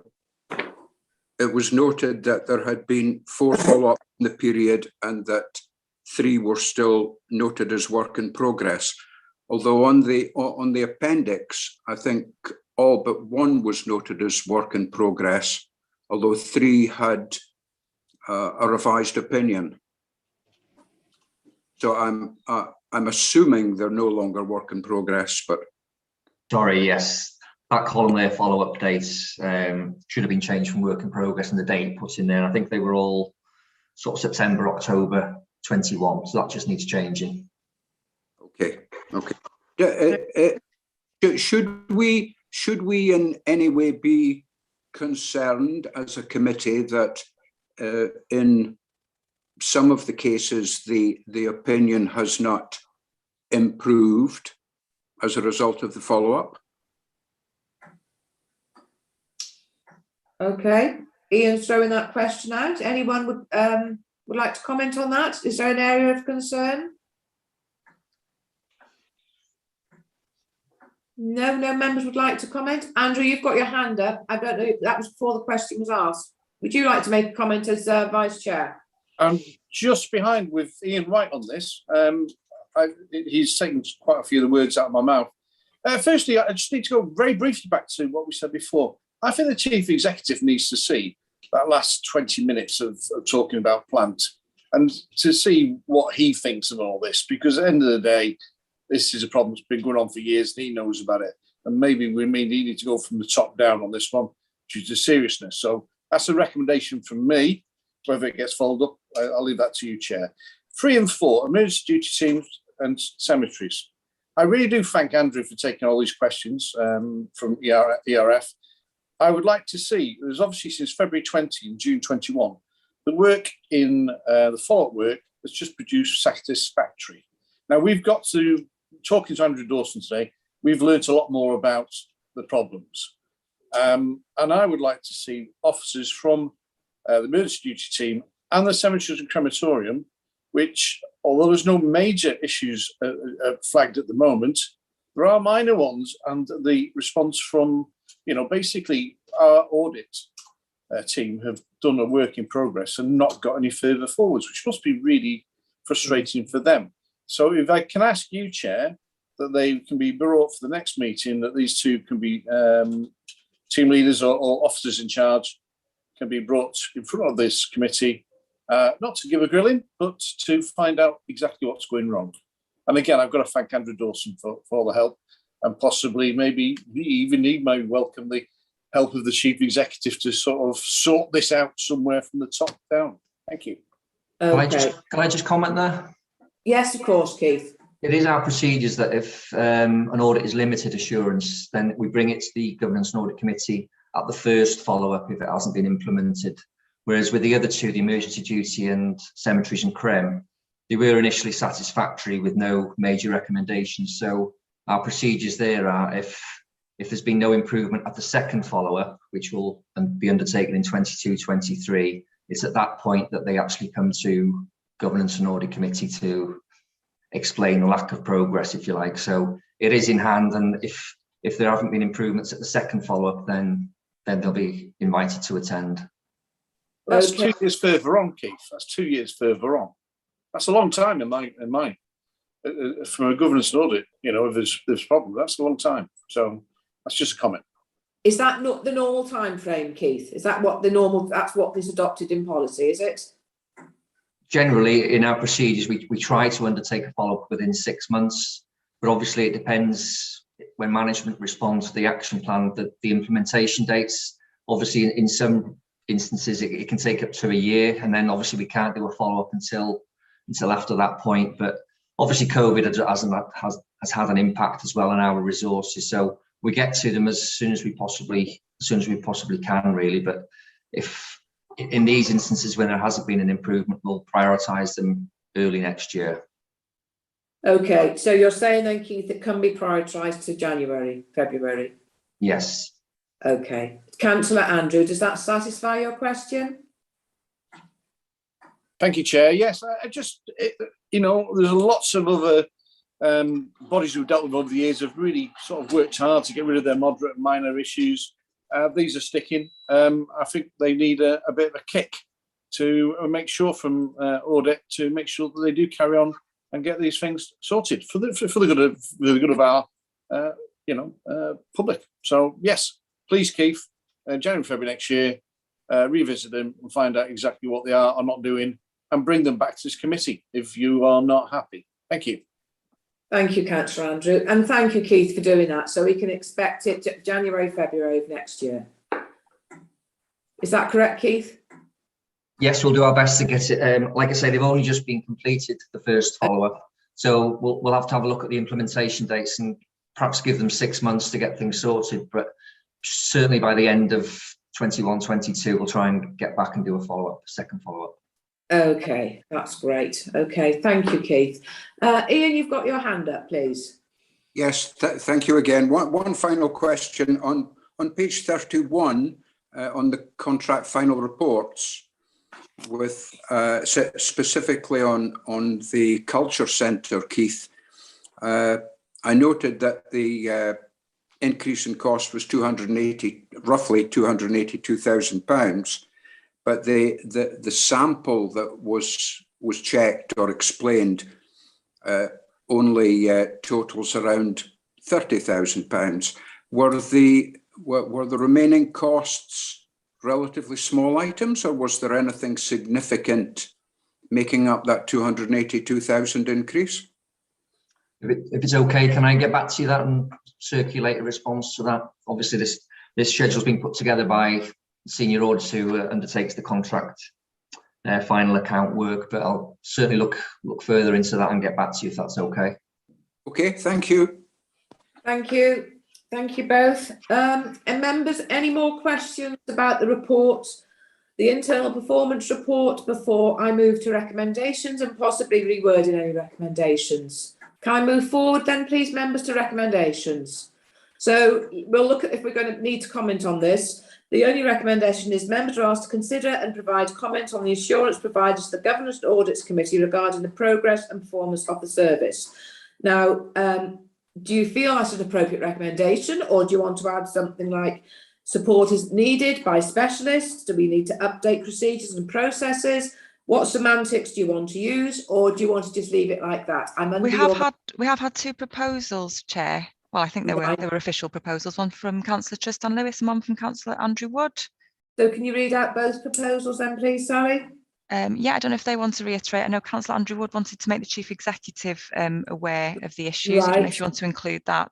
was noted that there had been 4 follow-up in the period and that 3 were still noted as work in progress. Although on the appendix, I think all but 1 was noted as work in progress, although 3 had a revised opinion. So I'm assuming they're no longer work in progress, but. Sorry, yes, that column there, follow-up dates, should have been changed from work in progress and the date put in there. I think they were all sort of September, October 21, so that just needs changing. Okay. Should we in any way be concerned as a committee that in some of the cases the opinion has not improved as a result of the follow-up? Okay, Ian's throwing that question out. Anyone would like to comment on that? Is there an area of concern? No members would like to comment. Andrew, you've got your hand up. I don't know if that was before the question was asked. Would you like to make a comment as Vice Chair? I'm just behind with Ian Wright on this. He's taken quite a few of the words out of my mouth. Firstly, I just need to go very briefly back to what we said before. I think the Chief Executive needs to see that last 20 minutes of talking about plant and to see what he thinks of all this, because at the end of the day, this is a problem that's been going on for years and he knows about it. And maybe we may need to go from the top down on this one due to seriousness. So that's a recommendation from me. Whether it gets followed up, I'll leave that to you, Chair. 3 and 4, emergency duty teams and cemeteries. I really do thank Andrew for taking all these questions from ERF. I would like to see, there's obviously since February 20 and June 21, the work in the follow-up work that's just produced satisfactory. Now we've got to, talking to Andrew Dawson today, we've learnt a lot more about the problems. And I would like to see officers from the emergency duty team and the cemeteries and crematorium, which, although there's no major issues flagged at the moment, there are minor ones, and the response from, basically our audit team have done a work in progress and not got any further forwards, which must be really frustrating for them. So if I can ask you, Chair, that they can be brought for the next meeting, that these 2 can be team leaders or officers in charge, can be brought in front of this committee, not to give a grilling, but to find out exactly what's going wrong. And again, I've got to thank Andrew Dawson for all the help, and possibly maybe he may welcome the help of the Chief Executive to sort of sort this out somewhere from the top down. Thank you. Okay. Can I just comment there? Yes, of course, Keith. It is our procedures that if an audit is limited assurance, then we bring it to the Governance and Audit Committee at the first follow-up if it hasn't been implemented. Whereas with the other 2, the emergency duty and cemeteries and crem, they were initially satisfactory with no major recommendations. So our procedures there are if there's been no improvement at the second follow-up, which will be undertaken in 22-23, it's at that point that they actually come to Governance and Audit Committee to explain the lack of progress, if you like. So it is in hand, and if there haven't been improvements at the second follow-up, then they'll be invited to attend. That's 2 years further on, Keith. That's 2 years further on. That's a long time in my from a governance and audit. If there's problems, that's a long time. So that's just a comment. Is that not the normal time frame, Keith? Is that what that's what is adopted in policy, is it? Generally, in our procedures, we try to undertake a follow-up within 6 months, but obviously it depends when management responds to the action plan, that the implementation dates. Obviously, in some instances, it can take up to a year, and then obviously we can't do a follow-up until after that point. But obviously COVID has had an impact as well on our resources, so we get to them as soon as we possibly can, really. But if in these instances when there hasn't been an improvement, we'll prioritise them early next year. Okay, so you're saying then, Keith, it can be prioritised to January, February? Yes. Okay. Councillor Andrew, does that satisfy your question? Thank you, Chair. Yes, you know, there's lots of other bodies who've dealt with over the years have really sort of worked hard to get rid of their moderate and minor issues. These are sticking. I think they need a bit of a kick to make sure from audit to make sure that they do carry on and get these things sorted for the good of our public. So yes, please, Keith, January, February next year, revisit them and find out exactly what they are or not doing, and bring them back to this committee if you are not happy. Thank you. Thank you, Councillor Andrew, and thank you, Keith, for doing that. So we can expect it January, February of next year. Is that correct, Keith? Yes, we'll do our best to get it. Like I say, they've only just been completed, the first follow-up. So we'll have to have a look at the implementation dates and perhaps give them 6 months to get things sorted. But certainly by the end of 21-22, we'll try and get back and do a follow-up, second follow-up. Okay, that's great. Okay, thank you, Keith. Ian, you've got your hand up, please. Yes, thank you again. One final question on page 31 on the contract final reports, with specifically on the culture centre, Keith. I noted that the increase in cost was roughly £282,000, but the sample that was checked or explained only totals around £30,000. Were the remaining costs relatively small items, or was there anything significant making up that 282,000 increase? If it's okay, can I get back to you that and circulate a response to that? Obviously, this schedule's been put together by the senior auditor who undertakes the contract final account work, but I'll certainly look further into that and get back to you if that's okay. Okay, thank you. Thank you. Thank you both. And members, any more questions about the report, the internal performance report, before I move to recommendations and possibly rewording any recommendations? Can I move forward then, please, members, to recommendations? So we'll look at if we're going to need to comment on this. The only recommendation is members are asked to consider and provide comment on the assurance provided to the Governance and Audits Committee regarding the progress and performance of the service. Now, do you feel that's an appropriate recommendation, or do you want to add something like support is needed by specialists? Do we need to update procedures and processes? What semantics do you want to use, or do you want to just leave it like that? We have had two proposals, Chair. Well, I think they were official proposals. One from Councillor Tristan Lewis and one from Councillor Andrew Wood. So can you read out both proposals then, please, Sally? Yeah, I don't know if they want to reiterate. I know Councillor Andrew Wood wanted to make the Chief Executive aware of the issues. Right. I don't know if you want to include that.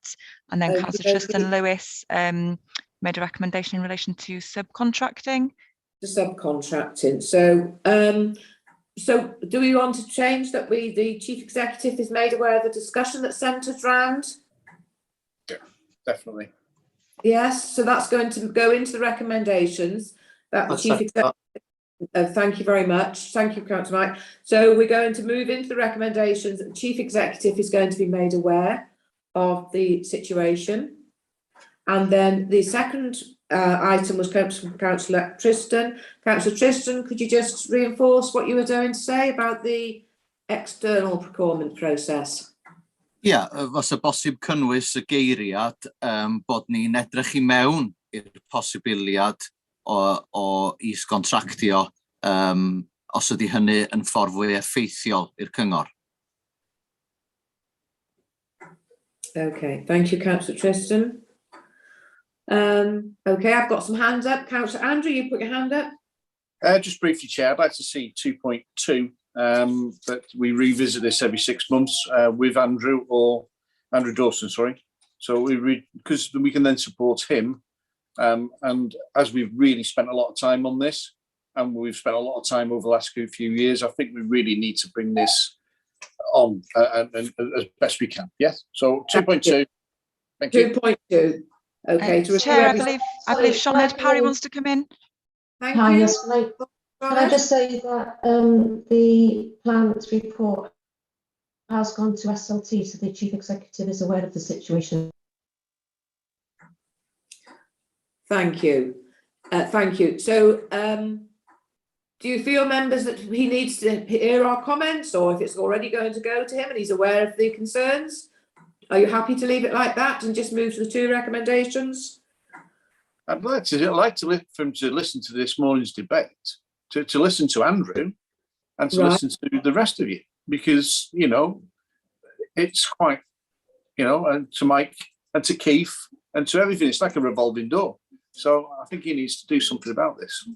And then Councillor Tristan Lewis made a recommendation in relation to subcontracting. The subcontracting. So do we want to change that the Chief Executive is made aware of the discussion that centres round? Yeah, definitely. Yes, so that's going to go into the recommendations that the Chief Executive. Thank you very much. Thank you, Councillor Mike. So we're going to move into the recommendations. The Chief Executive is going to be made aware of the situation. And then the second item was from Councillor Tristan. Councillor Tristan, could you just reinforce what you were going to say about the external procurement process? Ia, fysa bosib cynnwys y geiriad bod ni'n edrych I mewn i'r posibiliad o is-gontractio os ydy hynny yn ffordd fwy effeithiol i'r cyngor. Okay, thank you, Councillor Tristan. Okay, I've got some hands up. Councillor Andrew, you put your hand up. Just briefly, Chair, I'd like to see 2.2 that we revisit this every 6 months with Andrew Dawson, sorry. So because we can then support him And as we've really spent a lot of time on this, and we've spent a lot of time over the last few years, I think we really need to bring this on and as best we can. Yes. So 2.2. Thank you. 2.2. Okay. Chair, I believe Sinead Parry wants to come in. Thank you. Yes, can I just say that the plans report has gone to SLT, so the Chief Executive is aware of the situation. Thank you. Thank you. So do you feel, members, that he needs to hear our comments, or if it's already going to go to him and he's aware of the concerns? Are you happy to leave it like that and just move to the 2 recommendations? I'd like to for him to listen to this morning's debate, to listen to Andrew, and to listen to the rest of you, because, you know, it's quite, you know, and to Mike and to Keith and to everything, it's like a revolving door. So I think he needs to do something about this.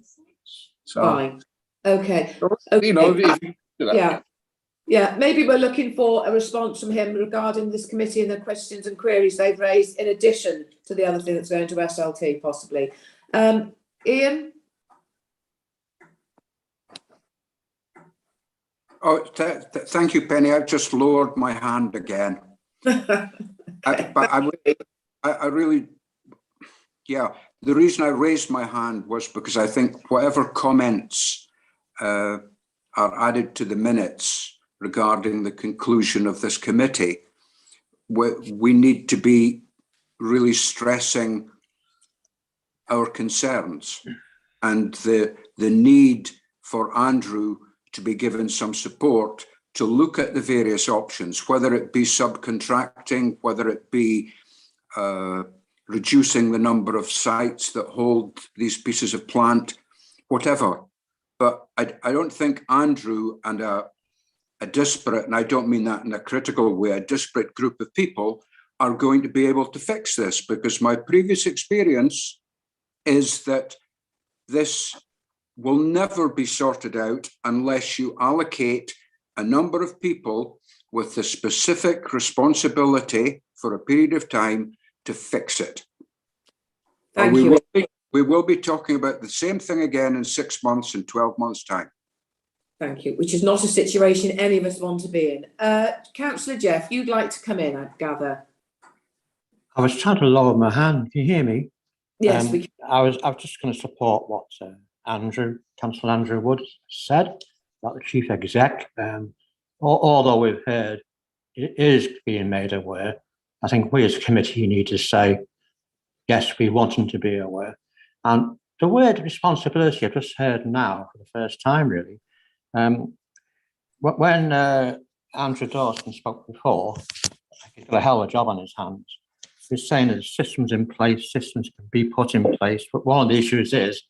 So, fine. Okay. You know, if you do that, yeah, maybe we're looking for a response from him regarding this committee and the questions and queries they've raised, in addition to the other thing that's going to SLT, possibly. Ian? Oh, thank you, Penny. I've just lowered my hand again. Okay. But I really, yeah, the reason I raised my hand was because I think whatever comments are added to the minutes regarding the conclusion of this committee, we need to be really stressing our concerns and the need for Andrew to be given some support to look at the various options, whether it be subcontracting, whether it be reducing the number of sites that hold these pieces of plant, whatever. But I don't think Andrew and a disparate, and I don't mean that in a critical way, a disparate group of people are going to be able to fix this, because my previous experience is that this will never be sorted out unless you allocate a number of people with the specific responsibility for a period of time to fix it. Thank you. We will be talking about the same thing again in 6 months and 12 months' time. Thank you, which is not a situation any of us want to be in. Councillor Jeff, you'd like to come in, I gather. I was trying to lower my hand. Can you hear me? Yes, we can. I was just going to support what Councillor Andrew Wood said about the Chief Exec. Although we've heard it is being made aware, I think we as a committee need to say, yes, we want him to be aware. And the word responsibility I've just heard now for the first time, really. When Andrew Dawson spoke before, he's got a hell of a job on his hands. He's saying that systems in place, systems can be put in place, but one of the issues is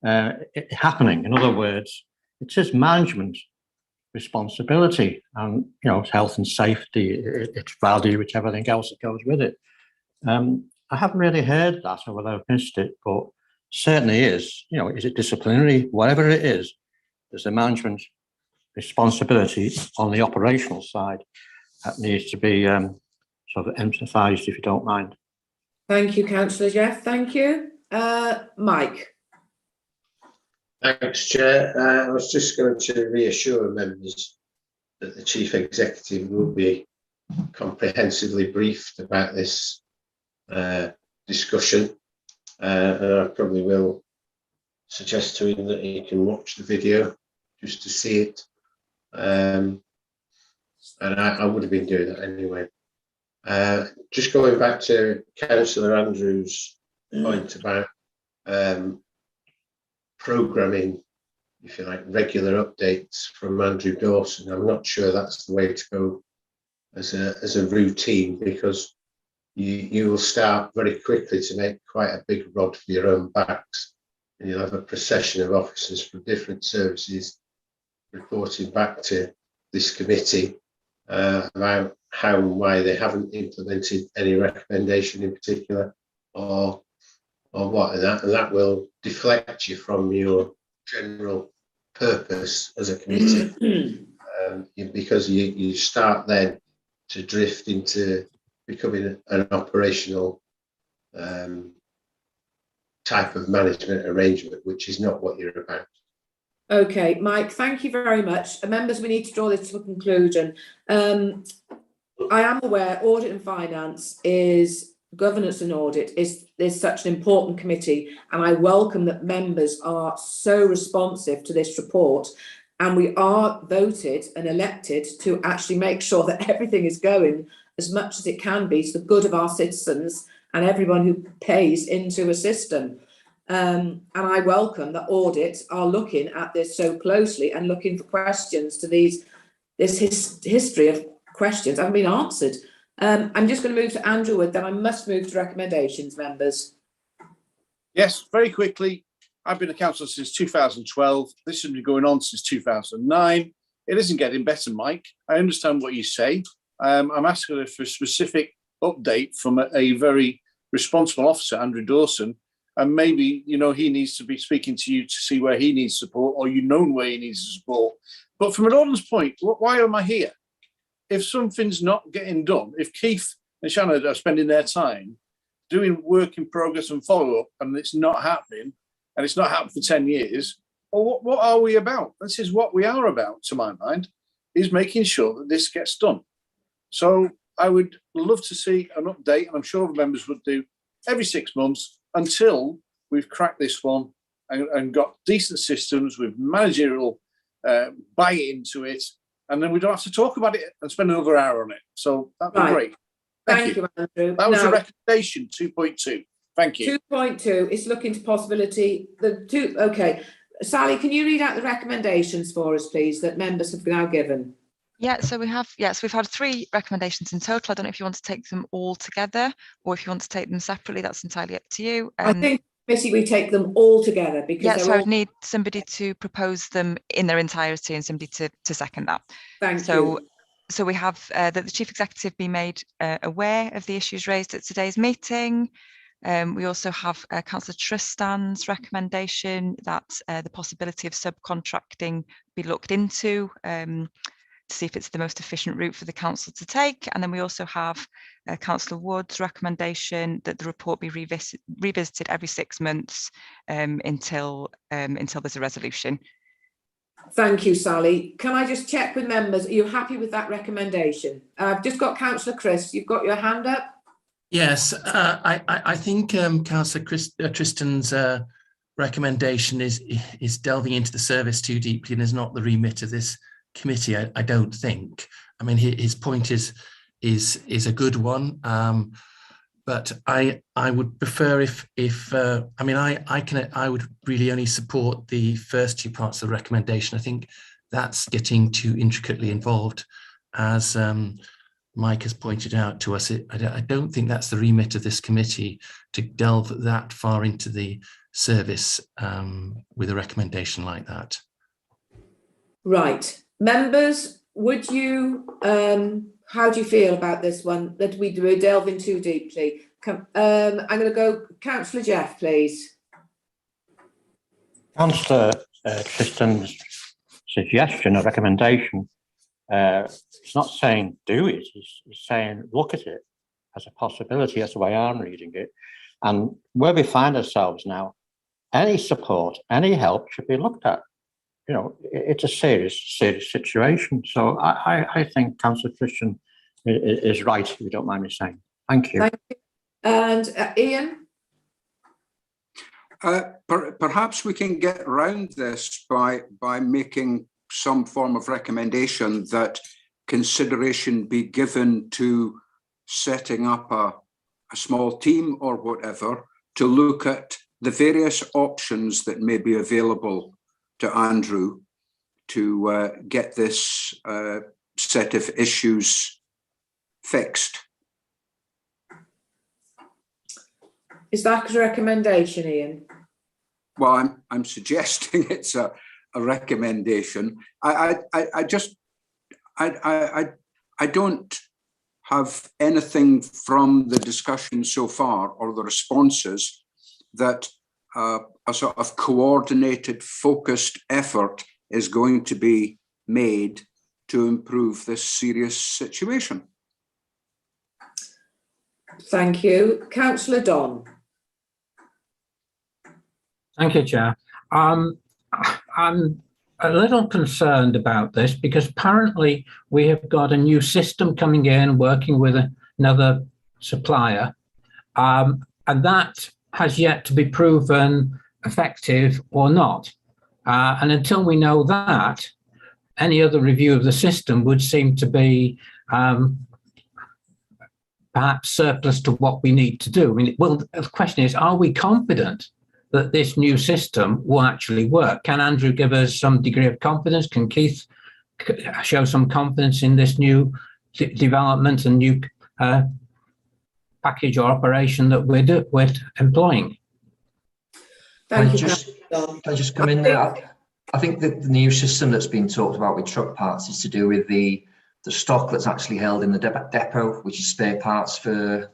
it happening. In other words, it's his management responsibility, and you know, health and safety, its value, which everything else that goes with it. I haven't really heard that, or whether I've missed it, but certainly is. You know, is it disciplinary? Whatever it is, there's a management responsibility on the operational side that needs to be sort of emphasised, if you don't mind. Thank you, Councillor Jeff. Thank you. Mike. Thanks, Chair. I was just going to reassure members that the Chief Executive will be comprehensively briefed about this discussion. And I probably will suggest to him that he can watch the video just to see it. And I would have been doing that anyway. Just going back to Councillor Andrews' point about programming, if you like, regular updates from Andrew Dawson. I'm not sure that's the way to go as a routine, because you will start very quickly to make quite a big rod for your own backs, and you'll have a procession of officers from different services reporting back to this committee about how and why they haven't implemented any recommendation in particular, or what, and that will deflect you from your general purpose as a committee, because you start then to drift into becoming an operational type of management arrangement, which is not what you're about. Okay, Mike, thank you very much. Members, we need to draw this to a conclusion. I am aware audit and finance is governance and audit is such an important committee, and I welcome that members are so responsive to this report, and we are voted and elected to actually make sure that everything is going as much as it can be to the good of our citizens and everyone who pays into a system. And I welcome that audits are looking at this so closely and looking for questions to this history of questions haven't been answered. I'm just going to move to Andrew Wood, then I must move to recommendations, members. Yes, very quickly. I've been a councillor since 2012. This has been going on since 2009. It isn't getting better, Mike. I understand what you say. I'm asking for a specific update from a very responsible officer, Andrew Dawson, and maybe, you know, he needs to be speaking to you to see where he needs support, or you know where he needs support. But from an ordnance point, why am I here? If something's not getting done, if Keith and Shannon are spending their time doing work in progress and follow-up, and it's not happening, and it's not happened for 10 years, well, what are we about? This is what we are about, to my mind, is making sure that this gets done. So I would love to see an update, and I'm sure the members would do, every 6 months until we've cracked this one and got decent systems with managerial buy-in to it, and then we don't have to talk about it and spend another hour on it. So that'd be great. Thank you, Andrew. That was a recommendation 2.2. Thank you. 2.2 is looking to possibility. Okay. Sally, can you read out the recommendations for us, please, that members have now given? Yeah, so we've had 3 recommendations in total. I don't know if you want to take them all together or if you want to take them separately. That's entirely up to you. I think basically we take them all together, because so I would need somebody to propose them in their entirety and somebody to second that. Thank you. So we have that the Chief Executive be made aware of the issues raised at today's meeting. We also have Councillor Tristan's recommendation that the possibility of subcontracting be looked into to see if it's the most efficient route for the council to take. And then we also have Councillor Wood's recommendation that the report be revisited every 6 months until there's a resolution. Thank you, Sally. Can I just check with members, are you happy with that recommendation? I've just got Councillor Chris, you've got your hand up. Yes, I think Councillor Tristan's recommendation is delving into the service too deeply and is not the remit of this committee. I don't think. I mean, his point is a good one, but I would prefer if I mean I would really only support the first 2 parts of the recommendation. I think that's getting too intricately involved, as Mike has pointed out to us. I don't think that's the remit of this committee to delve that far into the service with a recommendation like that. Right. Members, would you, how do you feel about this one, that we delve in too deeply? I'm going to go, Councillor Jeff, please. Councillor Tristan's suggestion or recommendation, it's not saying do it, it's saying look at it as a possibility. That's the way I'm reading it. And where we find ourselves now, any support, any help should be looked at. You know, it's a serious situation. So I think Councillor Tristan is right, if you don't mind me saying. Thank you. Thank you. And Ian? Perhaps we can get around this by making some form of recommendation that consideration be given to setting up a small team or whatever to look at the various options that may be available to Andrew to get this set of issues fixed. Is that a recommendation, Ian? Well, I'm suggesting it's a recommendation. I don't have anything from the discussion so far or the responses that a sort of coordinated, focused effort is going to be made to improve this serious situation. Thank you. Councillor Don. Thank you, Chair. I'm a little concerned about this because apparently we have got a new system coming in, working with another supplier, and that has yet to be proven effective or not. And until we know that, any other review of the system would seem to be perhaps surplus to what we need to do. I mean, well, the question is, are we confident that this new system will actually work? Can Andrew give us some degree of confidence? Can Keith show some confidence in this new development and new package or operation that we're employing? Thank you. Can I just come in there? I think that the new system that's been talked about with truck parts is to do with the stock that's actually held in the depot, which is spare parts for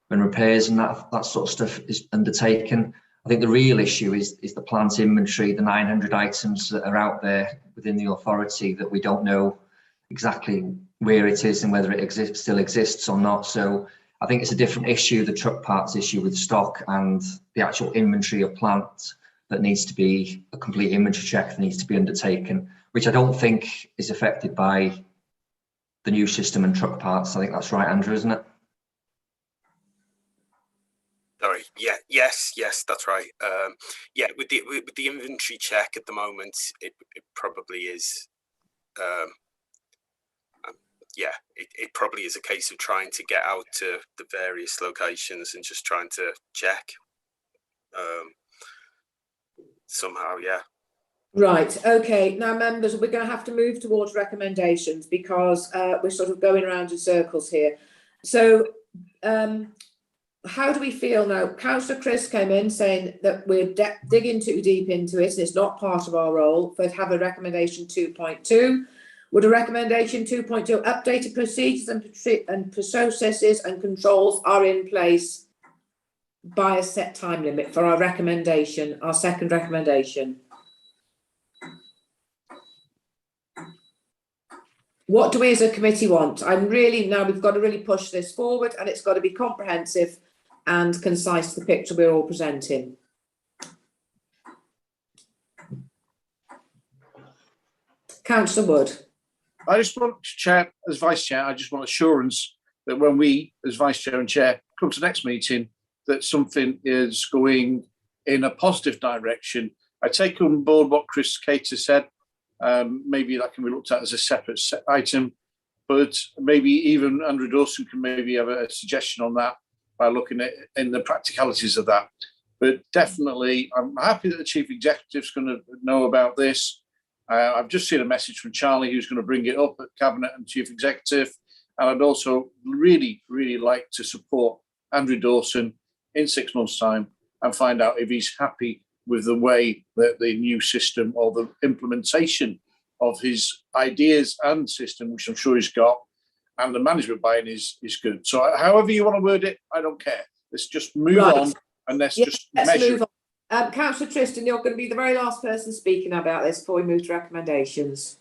when repairs and that sort of stuff is undertaken. I think the real issue is the plant inventory, the 900 items that are out there within the authority that we don't know exactly where it is and whether it still exists or not. So I think it's a different issue, the truck parts issue with stock and the actual inventory of plant that needs to be a complete inventory check that needs to be undertaken, which I don't think is affected by the new system and truck parts. I think that's right, Andrew, isn't it? Sorry. Yeah. Yes. That's right. Yeah. With the inventory check at the moment, it probably is. Yeah. It probably is a case of trying to get out to the various locations and just trying to check. Somehow, yeah. Right, okay. Now, members, we're going to have to move towards recommendations because we're sort of going around in circles here. So, how do we feel now? Councillor Chris came in saying that we're digging too deep into it and it's not part of our role, but have a recommendation 2.2. Would a recommendation 2.2 updated procedures and processes and controls are in place by a set time limit for our recommendation, our second recommendation? What do we as a committee want? Now we've got to really push this forward and it's got to be comprehensive and concise to the picture we're all presenting. Councillor Wood. I just want to chair, as vice chair, I just want assurance that when we, as vice chair and chair, come to the next meeting, that something is going in a positive direction. I take on board what Chris Cater said. Maybe that can be looked at as a separate item, but maybe even Andrew Dawson can maybe have a suggestion on that by looking at in the practicalities of that. But definitely, I'm happy that the chief executive's going to know about this. I've just seen a message from Charlie who's going to bring it up at Cabinet and Chief Executive. And I'd also really, really like to support Andrew Dawson in 6 months' time and find out if he's happy with the way that the new system or the implementation of his ideas and system, which I'm sure he's got, and the management buy-in is good. So however you want to word it, I don't care. Let's just move on and let's measure. Move on. Councillor Tristan, you're going to be the very last person speaking about this before we move to recommendations.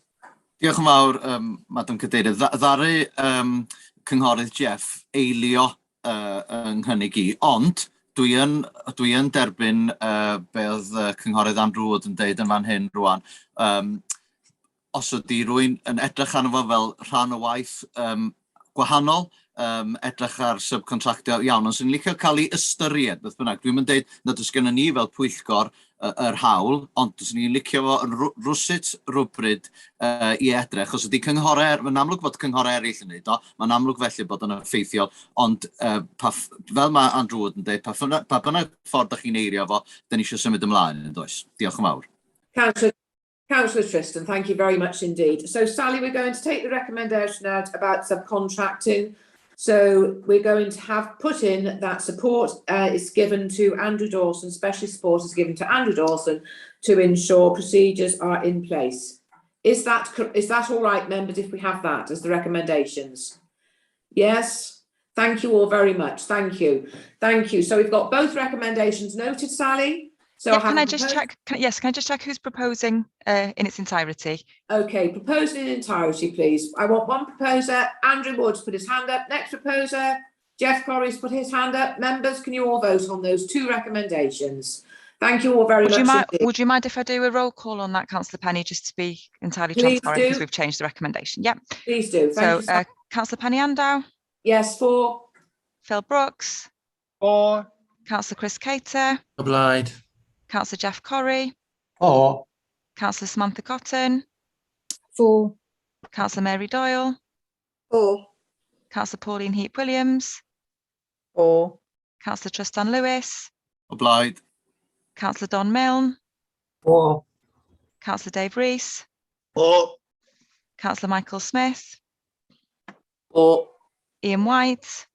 Diolch yn fawr, Madam Cadeirydd. Ddaru cynghorydd Jeff eilio yng nghynnig i, ond dwi yn derbyn be oedd cynghorydd Andrew Wood yn deud yn fan hyn rwan. Os ydy rwy'n yn edrych arno fo fel rhan o waith gwahanol, edrych ar subcontractio iawn, ond sy'n licio cael ei ystyried, beth bynnag. Dwi'n mynd deud nad oes gennym ni fel Pwyllgor yr hawl, ond os ni'n licio fo yn rwsut rwbryd i edrych, os ydy cynghorau, mae'n amlwg bod cynghorau eraill yn neud o, mae'n amlwg felly bod yn effeithiol, ond fel mae Andrew Wood yn deud, pa bynnag ffordd ydych chi'n eirio fo, da ni eisiau symud ymlaen yn does. Diolch yn fawr. Councillor Tristan, thank you very much indeed. So Sally, we're going to take the recommendation out about subcontracting. So we're going to have put in that support is given to Andrew Dawson, special support is given to Andrew Dawson to ensure procedures are in place. Is that all right, members, if we have that as the recommendations? Yes? Thank you all very much. Thank you. Thank you. So we've got both recommendations noted, Sally. So yeah, can I just check? Can I just check who's proposing in its entirety? Okay, proposed in entirety, please. I want one proposer. Andrew Wood's put his hand up. Next proposer, Jeff Corrie's put his hand up. Members, can you all vote on those two recommendations? Thank you all very much. Would you mind if I do a roll call on that, Councillor Penny, just to be entirely Please transparent, do. because we've changed the recommendation? Yep. Please do. Thank you. Councillor Penny Andow? Yes, 4. Phil Brooks? 4. Councillor Chris Cater? Obliged. Councillor Jeff Corrie? 4. Councillor Samantha Cotton? 4. Councillor Mary Doyle? 4. Councillor Pauline Heap-Williams? 4. Councillor Tristan Lewis? Obliged. Councillor Don Milne? 4. Councillor Dave Rees? 4. Councillor Michael Smith? 4. Ian White?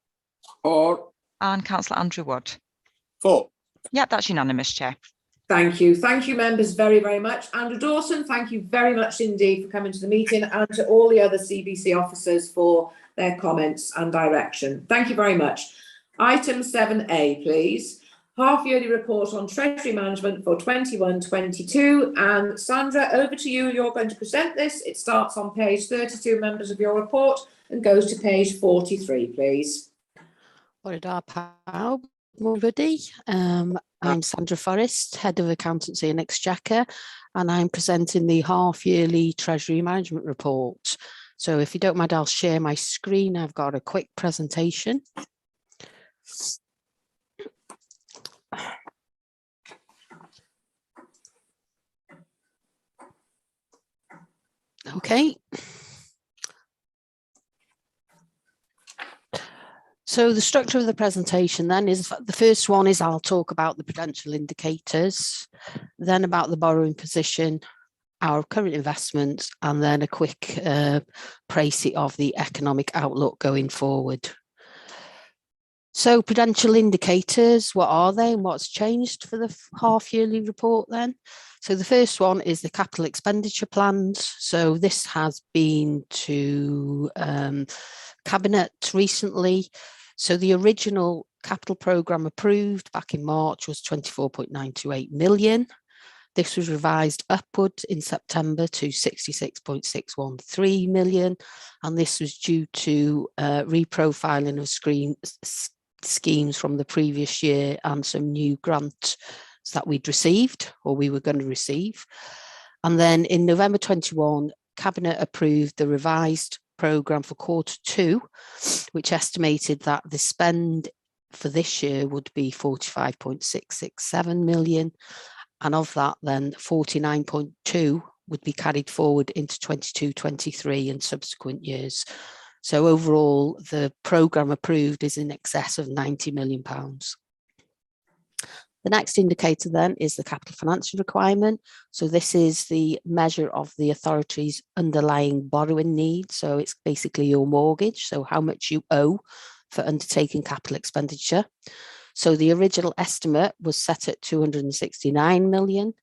4. And Councillor Andrew Wood? 4. Yep, that's unanimous, Chair. Thank you. Thank you, members, very, very much. Andrew Dawson, thank you very much indeed for coming to the meeting, and to all the other CBC officers for their comments and direction. Thank you very much. Item 7A, please. Half-yearly report on Treasury Management for 21-22. And Sandra, over to you. You're going to present this. It starts on page 32, members of your report, and goes to page 43, please. Bore da pawb, everybody. I'm Sandra Forrest, Head of Accountancy and Exchequer, and I'm presenting the half-yearly Treasury Management Report. So if you don't mind, I'll share my screen. I've got a quick presentation. Okay. So the structure of the presentation then is, the first one is I'll talk about the prudential indicators, then about the borrowing position, our current investments, and then a quick précis of the economic outlook going forward. So prudential indicators, what are they and what's changed for the half-yearly report then? So the first one is the capital expenditure plans. So this has been to Cabinet recently. So the original capital programme approved back in March was 24.928 million. This was revised upward in September to 66.613 million. And this was due to reprofiling of schemes from the previous year and some new grants that we'd received or we were going to receive. And then in November 21, Cabinet approved the revised programme for Q2, which estimated that the spend for this year would be 45.667 million. And of that, then 49.2 would be carried forward into 22-23 and subsequent years. So overall, the programme approved is in excess of £90 million. The next indicator then is the capital financial requirement. So this is the measure of the authority's underlying borrowing needs. So it's basically your mortgage, so how much you owe for undertaking capital expenditure. So the original estimate was set at 269 million.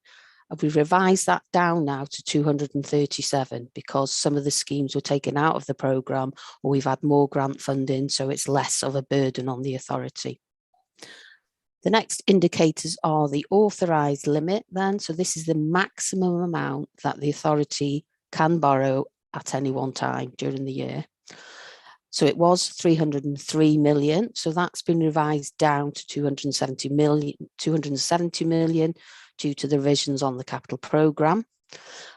We revised that down now to 237 because some of the schemes were taken out of the programme or we've had more grant funding, so it's less of a burden on the authority. The next indicators are the authorised limit then. So this is the maximum amount that the authority can borrow at any one time during the year. So it was 303 million. So that's been revised down to 270 million due to the revisions on the capital programme.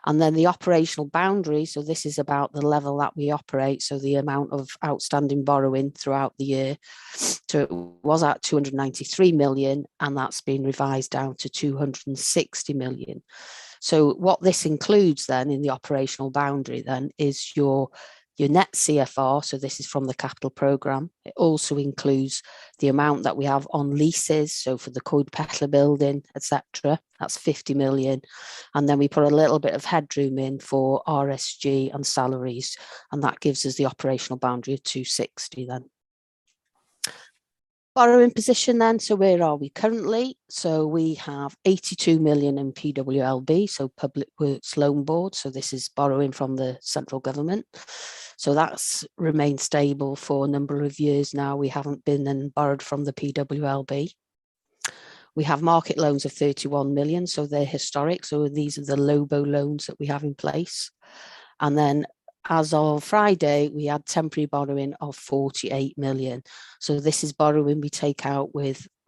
And then the operational boundary, so this is about the level that we operate, so the amount of outstanding borrowing throughout the year. So it was at 293 million and that's been revised down to 260 million. So what this includes then in the operational boundary then is your net CFR, so this is from the capital programme. It also includes the amount that we have on leases, so for the Coed Petler building, etc. That's 50 million. And then we put a little bit of headroom in for RSG and salaries, and that gives us the operational boundary of 260 then. Borrowing position then, so where are we currently? So we have 82 million in PWLB, so Public Works Loan Board. So this is borrowing from the central government. So that's remained stable for a number of years now. We haven't been and borrowed from the PWLB. We have market loans of 31 million, so they're historic. So these are the LOBO loans that we have in place. And then as of Friday, we had temporary borrowing of 48 million. So this is borrowing we take out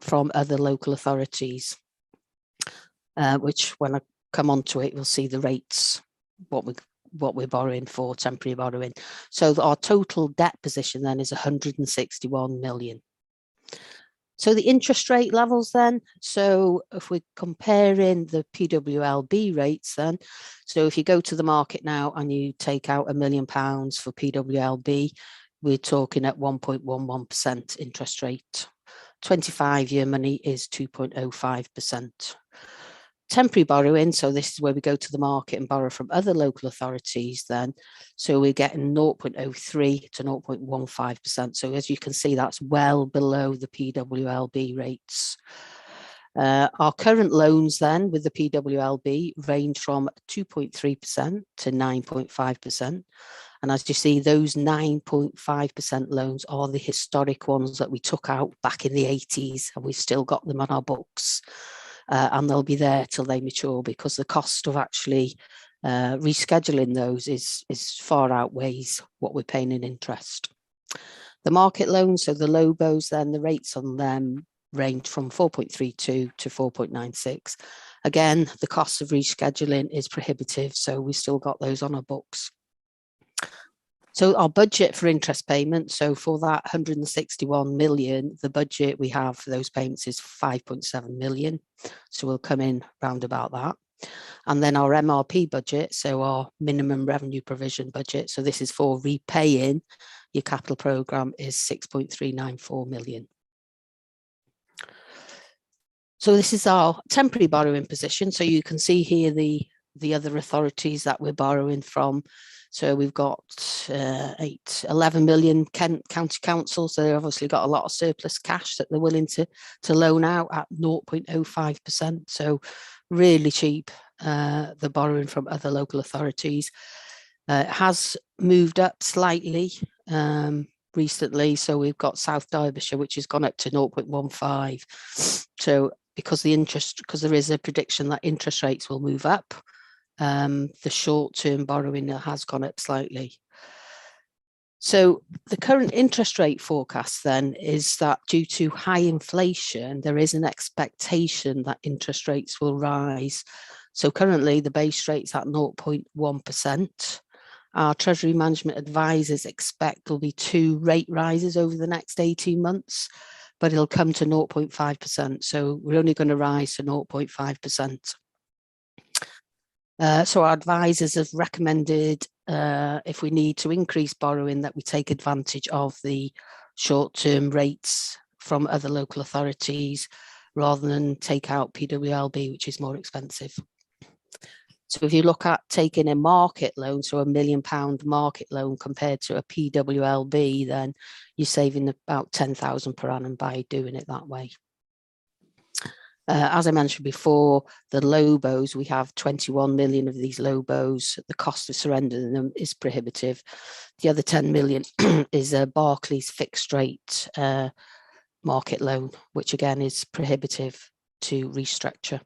from other local authorities. which when I come on to it, we'll see the rates, what we're borrowing for temporary borrowing. So our total debt position then is 161 million. So the interest rate levels then, so if we're comparing the PWLB rates then, so if you go to the market now and you take out £1 million for PWLB, we're talking at 1.11% interest rate. 25-year money is 2.05%. Temporary borrowing, so this is where we go to the market and borrow from other local authorities then. So we're getting 0.03 to 0.15%. So as you can see, that's well below the PWLB rates. Our current loans then with the PWLB range from 2.3% to 9.5%. And as you see, those 9.5% loans are the historic ones that we took out back in the 80s, and we've still got them on our books. And they'll be there till they mature, because the cost of actually rescheduling those is far outweighs what we're paying in interest. The market loans, so the LOBOs, then the rates on them range from 4.32 to 4.96. Again, the cost of rescheduling is prohibitive, so we've still got those on our books. So our budget for interest payments, so for that 161 million, the budget we have for those payments is 5.7 million. So we'll come in round about that. And then our MRP budget, so our minimum revenue provision budget, so this is for repaying your capital programme, is 6.394 million. So this is our temporary borrowing position. So you can see here the other authorities that we're borrowing from. So we've got 11 million Kent County Council. So they've obviously got a lot of surplus cash that they're willing to loan out at 0.05%. So really cheap, the borrowing from other local authorities. It has moved up slightly recently. So we've got South Derbyshire, which has gone up to 0.15. So because there is a prediction that interest rates will move up, the short-term borrowing has gone up slightly. So the current interest rate forecast then is that due to high inflation, there is an expectation that interest rates will rise. So currently the base rate's at 0.1%. Our Treasury Management advisors expect there'll be 2 rate rises over the next 18 months, but it'll come to 0.5%. So we're only going to rise to 0.5%. So our advisors have recommended if we need to increase borrowing, that we take advantage of the short-term rates from other local authorities rather than take out PWLB, which is more expensive. So if you look at taking a market loan, so £1 million market loan compared to a PWLB, then you're saving about £10,000 per annum by doing it that way. As I mentioned before, the LOBOs, we have 21 million of these LOBOs. The cost of surrendering them is prohibitive. The other 10 million is a Barclays fixed rate market loan, which again is prohibitive to restructure.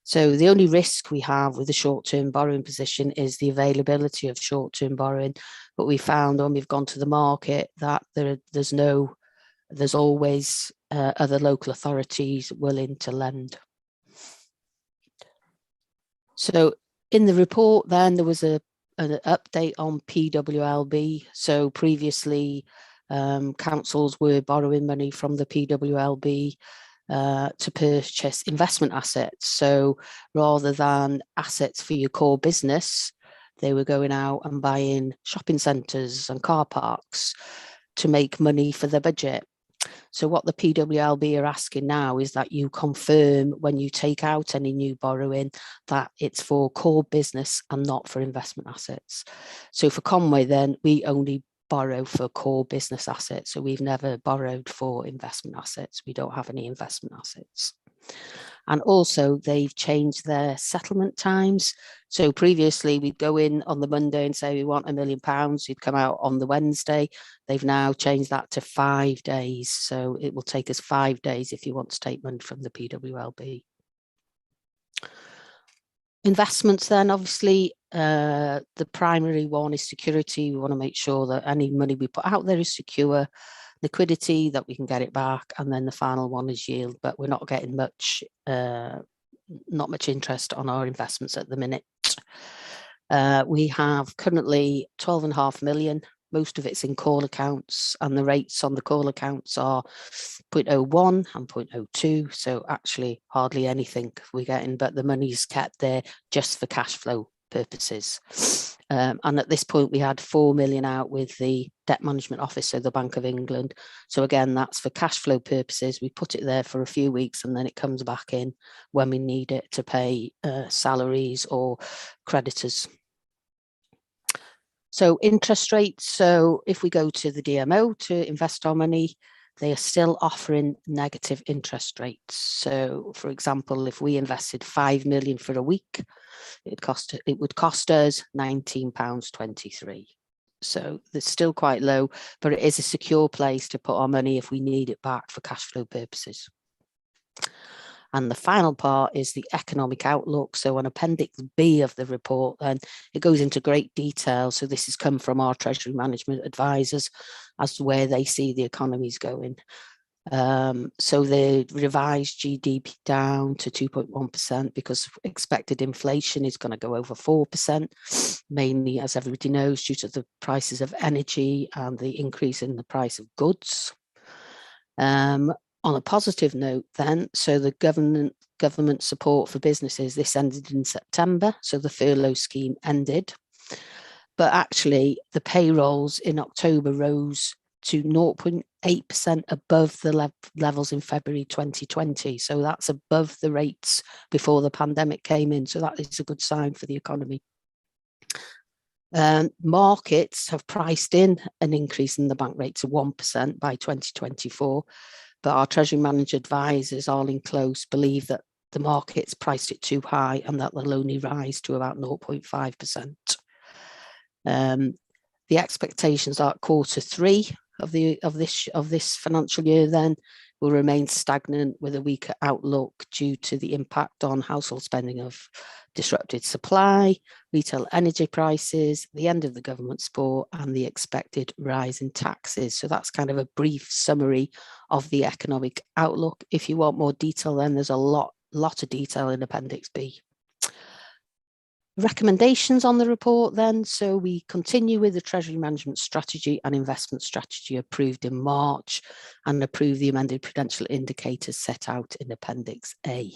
So the only risk we have with the short-term borrowing position is the availability of short-term borrowing. But we found when we've gone to the market that there's always other local authorities willing to lend. So in the report then there was an update on PWLB. So previously councils were borrowing money from the PWLB to purchase investment assets. So rather than assets for your core business, they were going out and buying shopping centres and car parks to make money for their budget. So what the PWLB are asking now is that you confirm when you take out any new borrowing that it's for core business and not for investment assets. So for Conway then, we only borrow for core business assets. So we've never borrowed for investment assets. We don't have any investment assets. And also they've changed their settlement times. So previously we'd go in on the Monday and say we want £1 million, you'd come out on the Wednesday. They've now changed that to 5 days. So it will take us 5 days if you want to take money from the PWLB. Investments then, obviously, the primary one is security. We want to make sure that any money we put out there is secure, liquidity, that we can get it back, and then the final one is yield, but we're not getting much not much interest on our investments at the minute. We have currently 12.5 million. Most of it's in call accounts, and the rates on the call accounts are 0.01 and 0.02. So actually hardly anything we're getting, but the money's kept there just for cash flow purposes. And at this point, we had 4 million out with the Debt Management Office, so the Bank of England. So again, that's for cash flow purposes. We put it there for a few weeks and then it comes back in when we need it to pay salaries or creditors. So interest rates, so if we go to the DMO to invest our money, they are still offering negative interest rates. So for example, if we invested 5 million for a week, it would cost us £19.23. So it's still quite low, but it is a secure place to put our money if we need it back for cash flow purposes. And the final part is the economic outlook. So on Appendix B of the report, then it goes into great detail. So this has come from our Treasury Management advisors as to where they see the economy's going. So they revised GDP down to 2.1% because expected inflation is going to go over 4%, mainly, as everybody knows, due to the prices of energy and the increase in the price of goods. On a positive note then, so the government support for businesses, this ended in September, so the furlough scheme ended. But actually the payrolls in October rose to 0.8% above the levels in February 2020. So that's above the rates before the pandemic came in. So that is a good sign for the economy. Markets have priced in an increase in the bank rate to 1% by 2024. But our Treasury Manager advisors, all in close, believe that the market's priced it too high and that they'll only rise to about 0.5%. The expectations are Q3 of this financial year then will remain stagnant with a weaker outlook due to the impact on household spending of disrupted supply, retail energy prices, the end of the government support, and the expected rise in taxes. So that's kind of a brief summary of the economic outlook. If you want more detail, then there's a lot of detail in Appendix B. Recommendations on the report then. So we continue with the Treasury Management Strategy and Investment Strategy approved in March and approve the amended prudential indicators set out in Appendix A.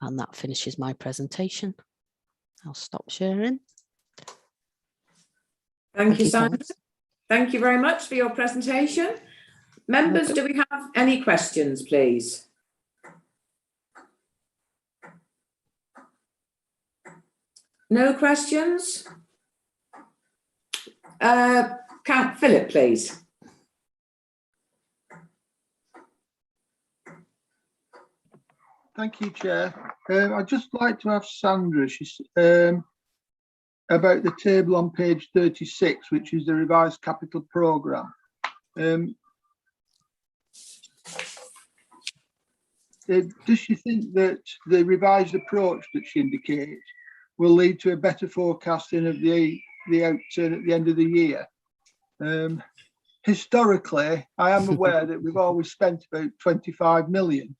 And that finishes my presentation. I'll stop sharing. Thank you, Simon. Thank you very much for your presentation. Members, do we have any questions, please? No questions? Philip, please. Thank you, Chair. I'd just like to ask Sandra about the table on page 36, which is the revised capital programme. Does she think that the revised approach that she indicates will lead to a better forecasting of the outturn at the end of the year? Historically, I am aware that we've always spent about 25 million.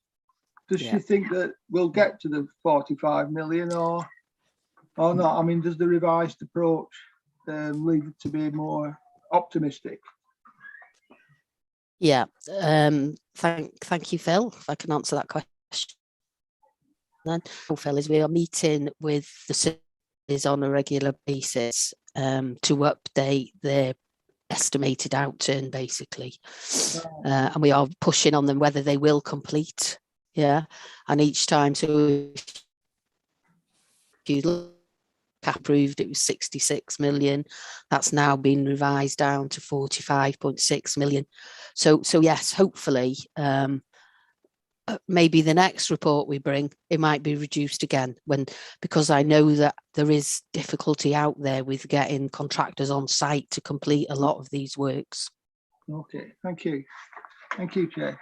Does she think that we'll get to the 45 million or not? I mean, does the revised approach lead it to be more optimistic? Yeah, thank you, Phil, if I can answer that question. Then, Phil, is we are meeting with the cities on a regular basis to update their estimated outturn, basically. And we are pushing on them whether they will complete. Yeah, and each time, so if you look approved, it was 66 million. That's now been revised down to 45.6 million. So yes, hopefully, maybe the next report we bring, it might be reduced again because I know that there is difficulty out there with getting contractors on site to complete a lot of these works. Okay, thank you. Thank you, Chair.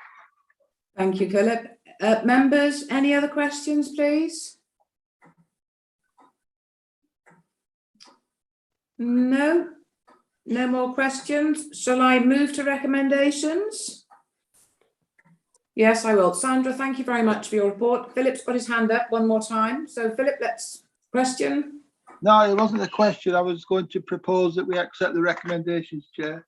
Thank you, Philip. Members, any other questions, please? No more questions. Shall I move to recommendations? Yes, I will. Sandra, thank you very much for your report. Philip's got his hand up one more time. So Philip, let's question. No, it wasn't a question. I was going to propose that we accept the recommendations, Chair.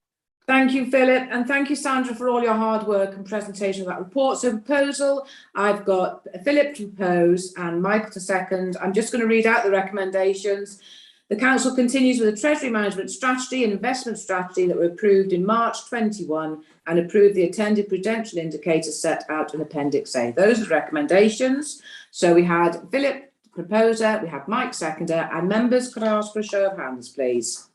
Thank you, Philip, and thank you, Sandra, for all your hard work and presentation of that report. So proposal, I've got Philip to propose and Michael to second. I'm just going to read out the recommendations. The Council continues with the Treasury Management Strategy and Investment Strategy that were approved in March 21 and approved the attended prudential indicators set out in Appendix A. Those are the recommendations. So we had Philip, proposer, we have Mike, seconder, and members, could I ask for a show of hands, please?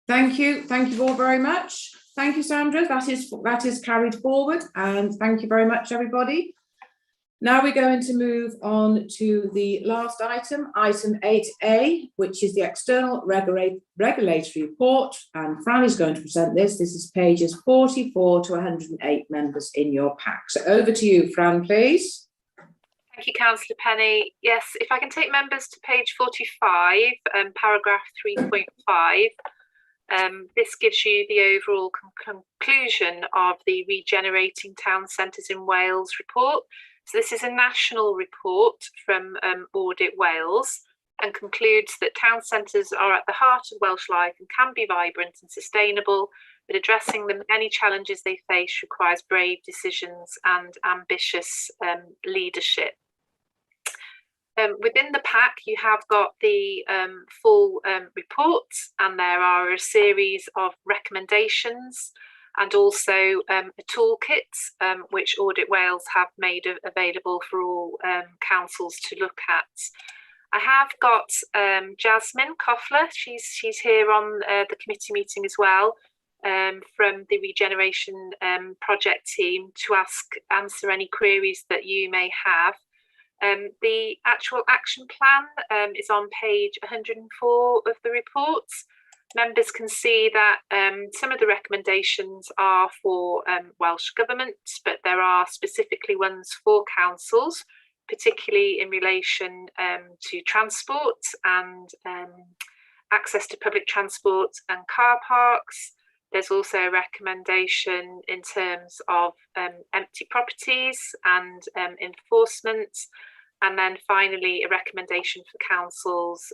Thank you. Thank you all very much. Thank you, Sandra. That is carried forward, and thank you very much, everybody. Now we're going to move on to the last item, item 8A, which is the external regulatory report. And Fran is going to present this. This is pages 44 to 108 members in your pack. So over to you, Fran, please. Thank you, Councillor Penny. Yes, if I can take members to page 45, paragraph 3.5. This gives you the overall conclusion of the Regenerating Town Centres in Wales report. So this is a national report from Audit Wales and concludes that town centres are at the heart of Welsh life and can be vibrant and sustainable, but addressing the many challenges they face requires brave decisions and ambitious leadership. Within the pack, you have got the full report, and there are a series of recommendations and also a toolkit which Audit Wales have made available for all councils to look at. I have got Jasmine Koffler, she's here on the committee meeting as well, from the Regeneration project team to answer any queries that you may have. The actual action plan is on page 104 of the report. Members can see that some of the recommendations are for Welsh Government, but there are specifically ones for councils, particularly in relation to transport and access to public transport and car parks. There's also a recommendation in terms of empty properties and enforcement. And then finally, a recommendation for councils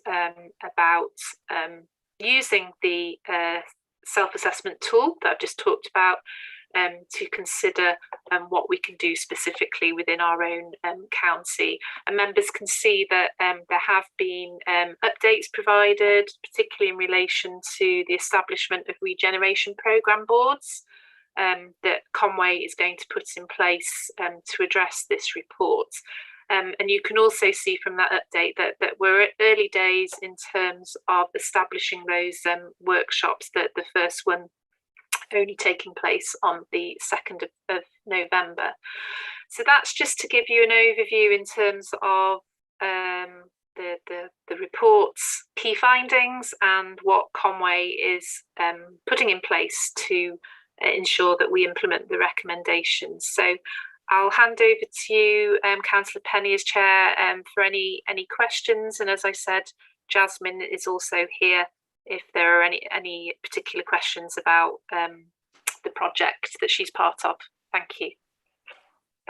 about using the self-assessment tool that I've just talked about to consider what we can do specifically within our own county. And members can see that there have been updates provided, particularly in relation to the establishment of regeneration programme boards that Conway is going to put in place to address this report. And you can also see from that update that we're at early days in terms of establishing those workshops, that the first one only taking place on the 2nd of November. So that's just to give you an overview in terms of the report's key findings and what Conway is putting in place to ensure that we implement the recommendations. So I'll hand over to you, Councillor Penny, as chair, for any questions. And as I said, Jasmine is also here if there are any particular questions about the project that she's part of. Thank you.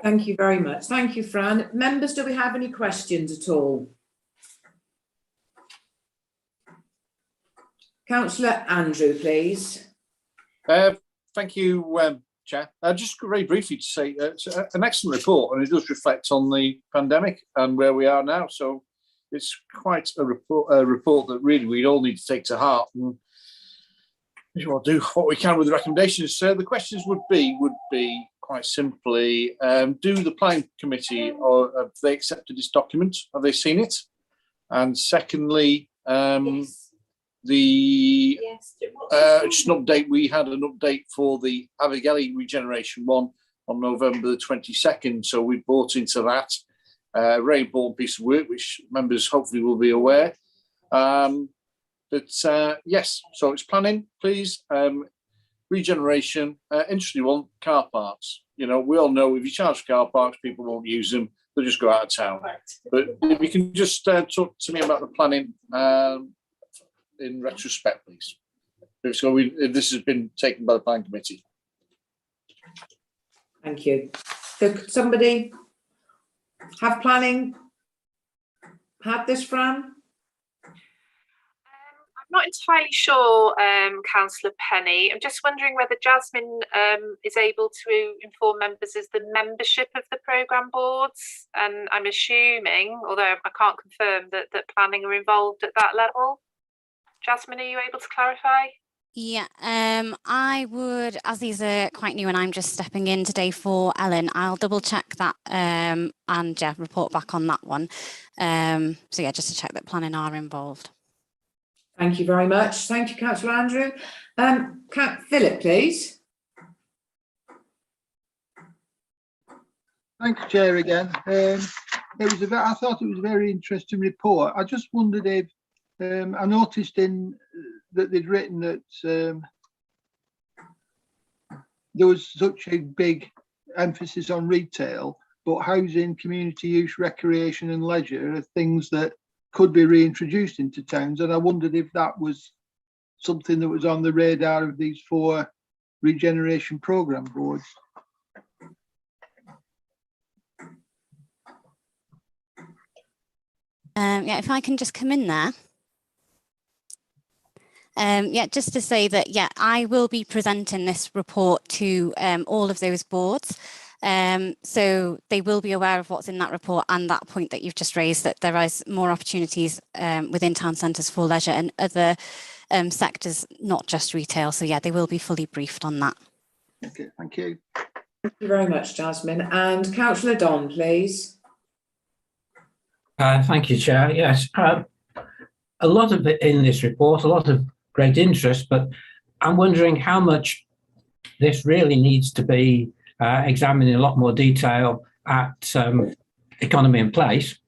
Thank you very much. Thank you, Fran. Members, do we have any questions at all? Councillor Andrew, please. Thank you, Chair. Just very briefly to say it's an excellent report, and it does reflect on the pandemic and where we are now. So it's quite a report that really we all need to take to heart, and we will do what we can with the recommendations. So the questions would be quite simply: do the planning committee, or have they accepted this document? Have they seen it? And secondly, yes. Just an update. We had an update for the Abergele regeneration one on November the 22nd, so we bought into that. Very important piece of work, which members hopefully will be aware. Yes, so it's planning, please. Regeneration, interesting one. Car parks. You know, we all know if you charge car parks, people won't use them. They'll just go out of town. Right. But if you can just talk to me about the planning. In retrospect, please. So if this has been taken by the planning committee. Thank you. So could somebody have planning had this, Fran? I'm not entirely sure, Councillor Penny. I'm just wondering whether Jasmine is able to inform members as the membership of the programme boards. And I'm assuming, although I can't confirm, that planning are involved at that level. Jasmine, are you able to clarify? Yeah, I would, as these are quite new and I'm just stepping in today for Ellen, I'll double check that and yeah, report back on that one. So yeah, just to check that planning are involved. Thank you very much. Thank you, Councillor Andrew. Philip, please. Thank you, Chair, again. I thought it was a very interesting report. I just wondered if I noticed that they'd written that there was such a big emphasis on retail, but housing, community use, recreation and leisure are things that could be reintroduced into towns. And I wondered if that was something that was on the radar of these 4 regeneration programme boards. Yeah, if I can just come in there. Yeah, just to say that, yeah, I will be presenting this report to all of those boards. So they will be aware of what's in that report and that point that you've just raised, that there is more opportunities within town centres for leisure and other sectors, not just retail. So yeah, they will be fully briefed on that. Okay, thank you. Thank you very much, Jasmine. And Councillor Don, please. Thank you, Chair. Yes, a lot of it in this report, a lot of great interest, but I'm wondering how much this really needs to be examined in a lot more detail at Economy in Place.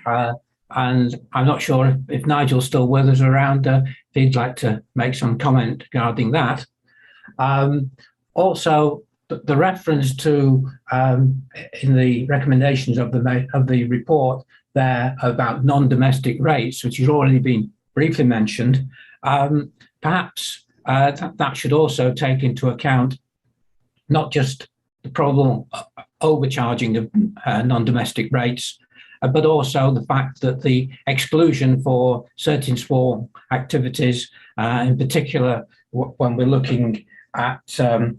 And I'm not sure if Nigel's still with us around, if he'd like to make some comment regarding that. Also, the reference to in the recommendations of the report there about non-domestic rates, which has already been briefly mentioned, perhaps that should also take into account not just the problem of overcharging of non-domestic rates, but also the fact that the exclusion for certain small activities, in particular when we're looking at the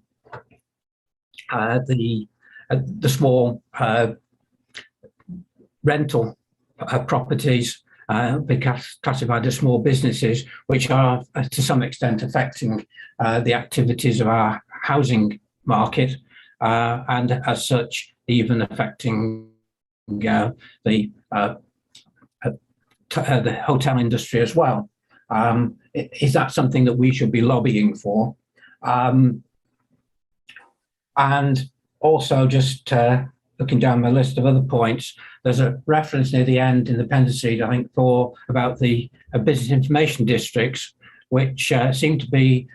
small rental properties, be classified as small businesses, which are to some extent affecting the activities of our housing market, and as such even affecting the hotel industry as well. Is that something that we should be lobbying for? And also, just looking down my list of other points, there's a reference near the end in the appendices, I think, about the business information districts, which seem to be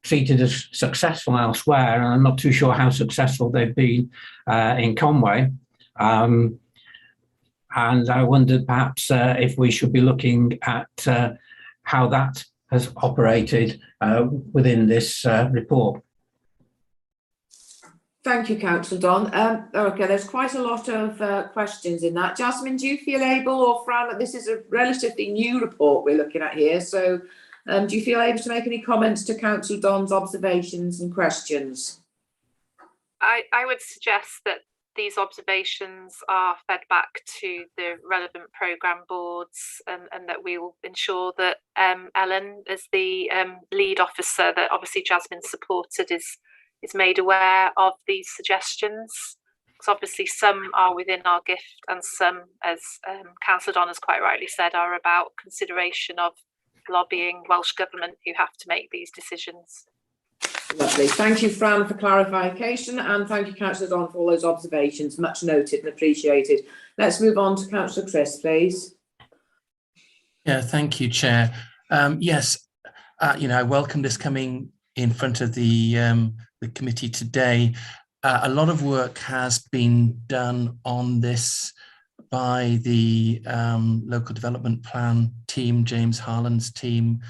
treated as successful elsewhere, and I'm not too sure how successful they've been in Conway. And I wondered perhaps if we should be looking at how that has operated within this report. Thank you, Councillor Don. Okay, there's quite a lot of questions in that. Jasmine, do you feel able, or Fran, this is a relatively new report we're looking at here, so do you feel able to make any comments to Councillor Don's observations and questions? I would suggest that these observations are fed back to the relevant programme boards, and that we will ensure that Ellen, as the lead officer that obviously Jasmine supported, is made aware of these suggestions, because obviously some are within our gift and some, as Councillor Don has quite rightly said, are about consideration of lobbying Welsh Government who have to make these decisions. Lovely. Thank you, Fran, for clarification, and thank you, Councillor Don, for all those observations. Much noted and appreciated. Let's move on to Councillor Chris, please. Yeah, thank you, Chair. Yes, I welcome this coming in front of the committee today. A lot of work has been done on this by the local development plan team, James Harlan's team,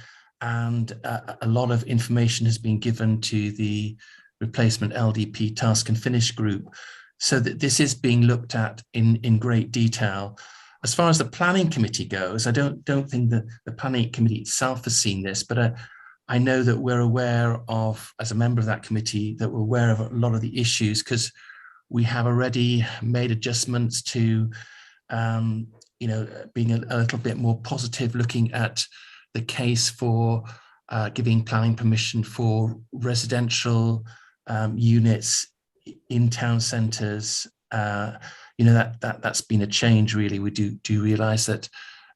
and a lot of information has been given to the replacement LDP task and finish group, so that this is being looked at in great detail. As far as the planning committee goes, I don't think that the planning committee itself has seen this, but I know that we're aware of, as a member of that committee, that we're aware of a lot of the issues, because we have already made adjustments to, you know, being a little bit more positive, looking at the case for giving planning permission for residential units in town centres. You know, that's been a change, really. We do realise that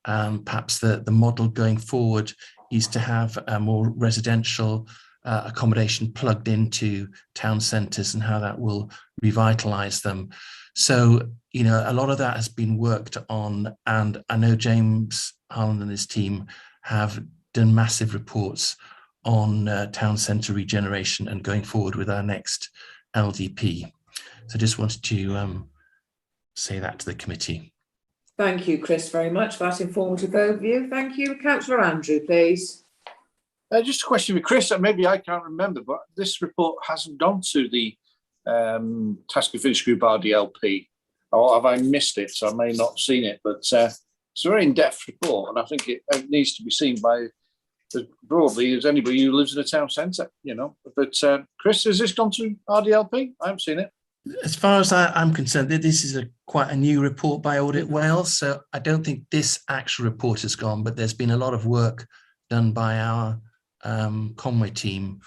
perhaps the model going forward is to have more residential accommodation plugged into town centres, and how that will revitalise them. So, you know, a lot of that has been worked on, and I know James Harland and his team have done massive reports on town centre regeneration and going forward with our next LDP. So I just wanted to say that to the committee. Thank you, Chris, very much for that informative overview. Thank you. Councillor Andrew, please. Just a question with Chris, and maybe I can't remember, but this report hasn't gone to the Task and Finish Group RDLP, or have I missed it? So I may not have seen it, but it's a very in-depth report, and I think it needs to be seen by as broadly as anybody who lives in a town centre, you know. But Chris, has this gone to RDLP? I haven't seen it. As far as I'm concerned, this is quite a new report by Audit Wales, so I don't think this actual report has gone, but there's been a lot of work done by our Conway team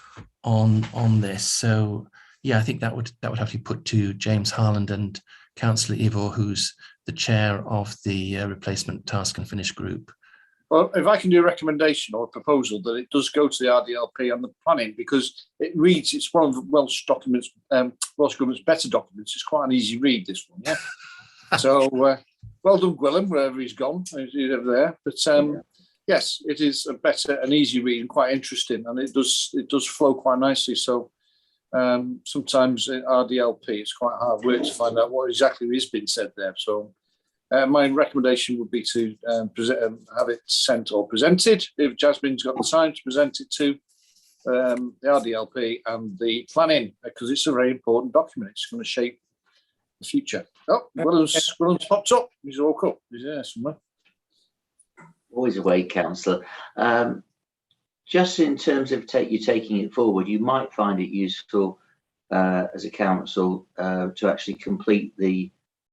on this. So yeah, I think that would have to be put to James Harland and Councillor Ivor, who's the chair of the replacement task and finish group. Well, if I can do a recommendation or a proposal that it does go to the RDLP on the planning, because it reads, it's one of the Welsh documents, Welsh Government's better documents. It's quite an easy read, this one, yeah. So well done, Gwilym, wherever he's gone, he's over there. But yes, it is a better and easy read and quite interesting, and it does flow quite nicely. So sometimes in RDLP, it's quite hard work to find out what exactly is being said there. So my recommendation would be to have it sent or presented, if Jasmine's got the time, to present it to the RDLP and the planning, because it's a very important document. It's going to shape the future. Oh, Gwilym's popped up. He's all up. He's there somewhere. Always away, Councillor. Just in terms of you taking it forward, you might find it useful as a council to actually complete the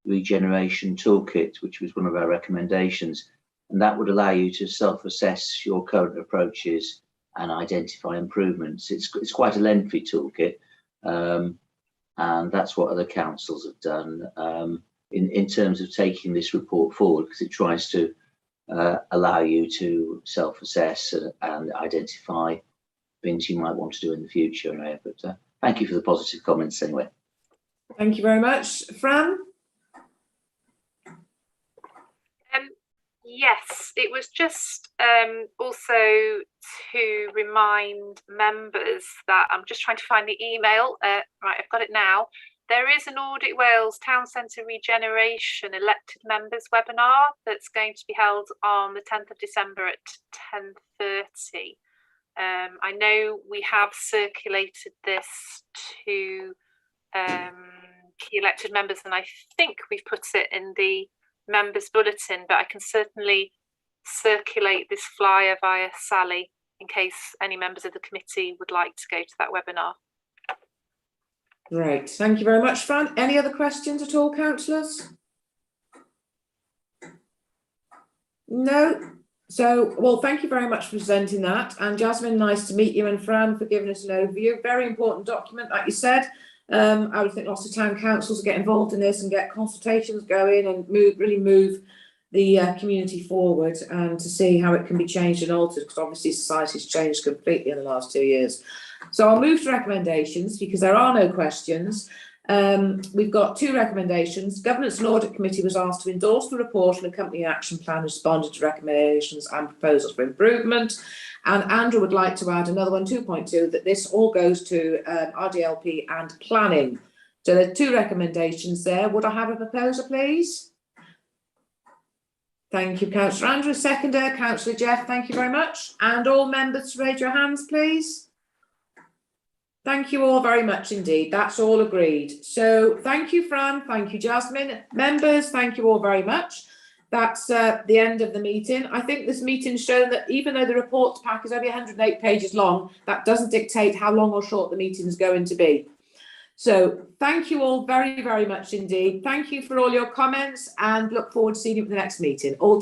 regeneration toolkit, which was one of our recommendations, and that would allow you to self-assess your current approaches and identify improvements. It's quite a lengthy toolkit, and that's what other councils have done in terms of taking this report forward, because it tries to allow you to self-assess and identify things you might want to do in the future. But thank you for the positive comments anyway. Thank you very much. Fran? Yes, it was just also to remind members that I'm just trying to find the email. Right, I've got it now. There is an Audit Wales Town Centre Regeneration elected members webinar that's going to be held on the 10th of December at 10:30. I know we have circulated this to key elected members, and I think we've put it in the members bulletin, but I can certainly circulate this flyer via Sally in case any members of the committee would like to go to that webinar. Great, thank you very much, Fran. Any other questions at all, councillors? No? So, well, thank you very much for presenting that. And Jasmine, nice to meet you, and Fran for giving us an overview. Very important document, like you said. I would think lots of town councils will get involved in this and get consultations going and really move the community forward, and to see how it can be changed and altered, because obviously society's changed completely in the last 2 years. So I'll move to recommendations because there are no questions. We've got 2 recommendations. Governance and Audit Committee was asked to endorse the report and accompanying action plan, responded to recommendations and proposals for improvement. And Andrew would like to add another one, 2.2, that this all goes to RDLP and planning. So there are 2 recommendations there. Would I have a proposer, please? Thank you, Councillor Andrew. Seconder, Councillor Jeff, thank you very much. And all members, raise your hands, please. Thank you all very much indeed. That's all agreed. So thank you, Fran. Thank you, Jasmine. Members, thank you all very much. That's the end of the meeting. I think this meeting's shown that even though the report pack is only 108 pages long, that doesn't dictate how long or short the meeting is going to be. So thank you all very, very much indeed. Thank you for all your comments and look forward to seeing you at the next meeting. All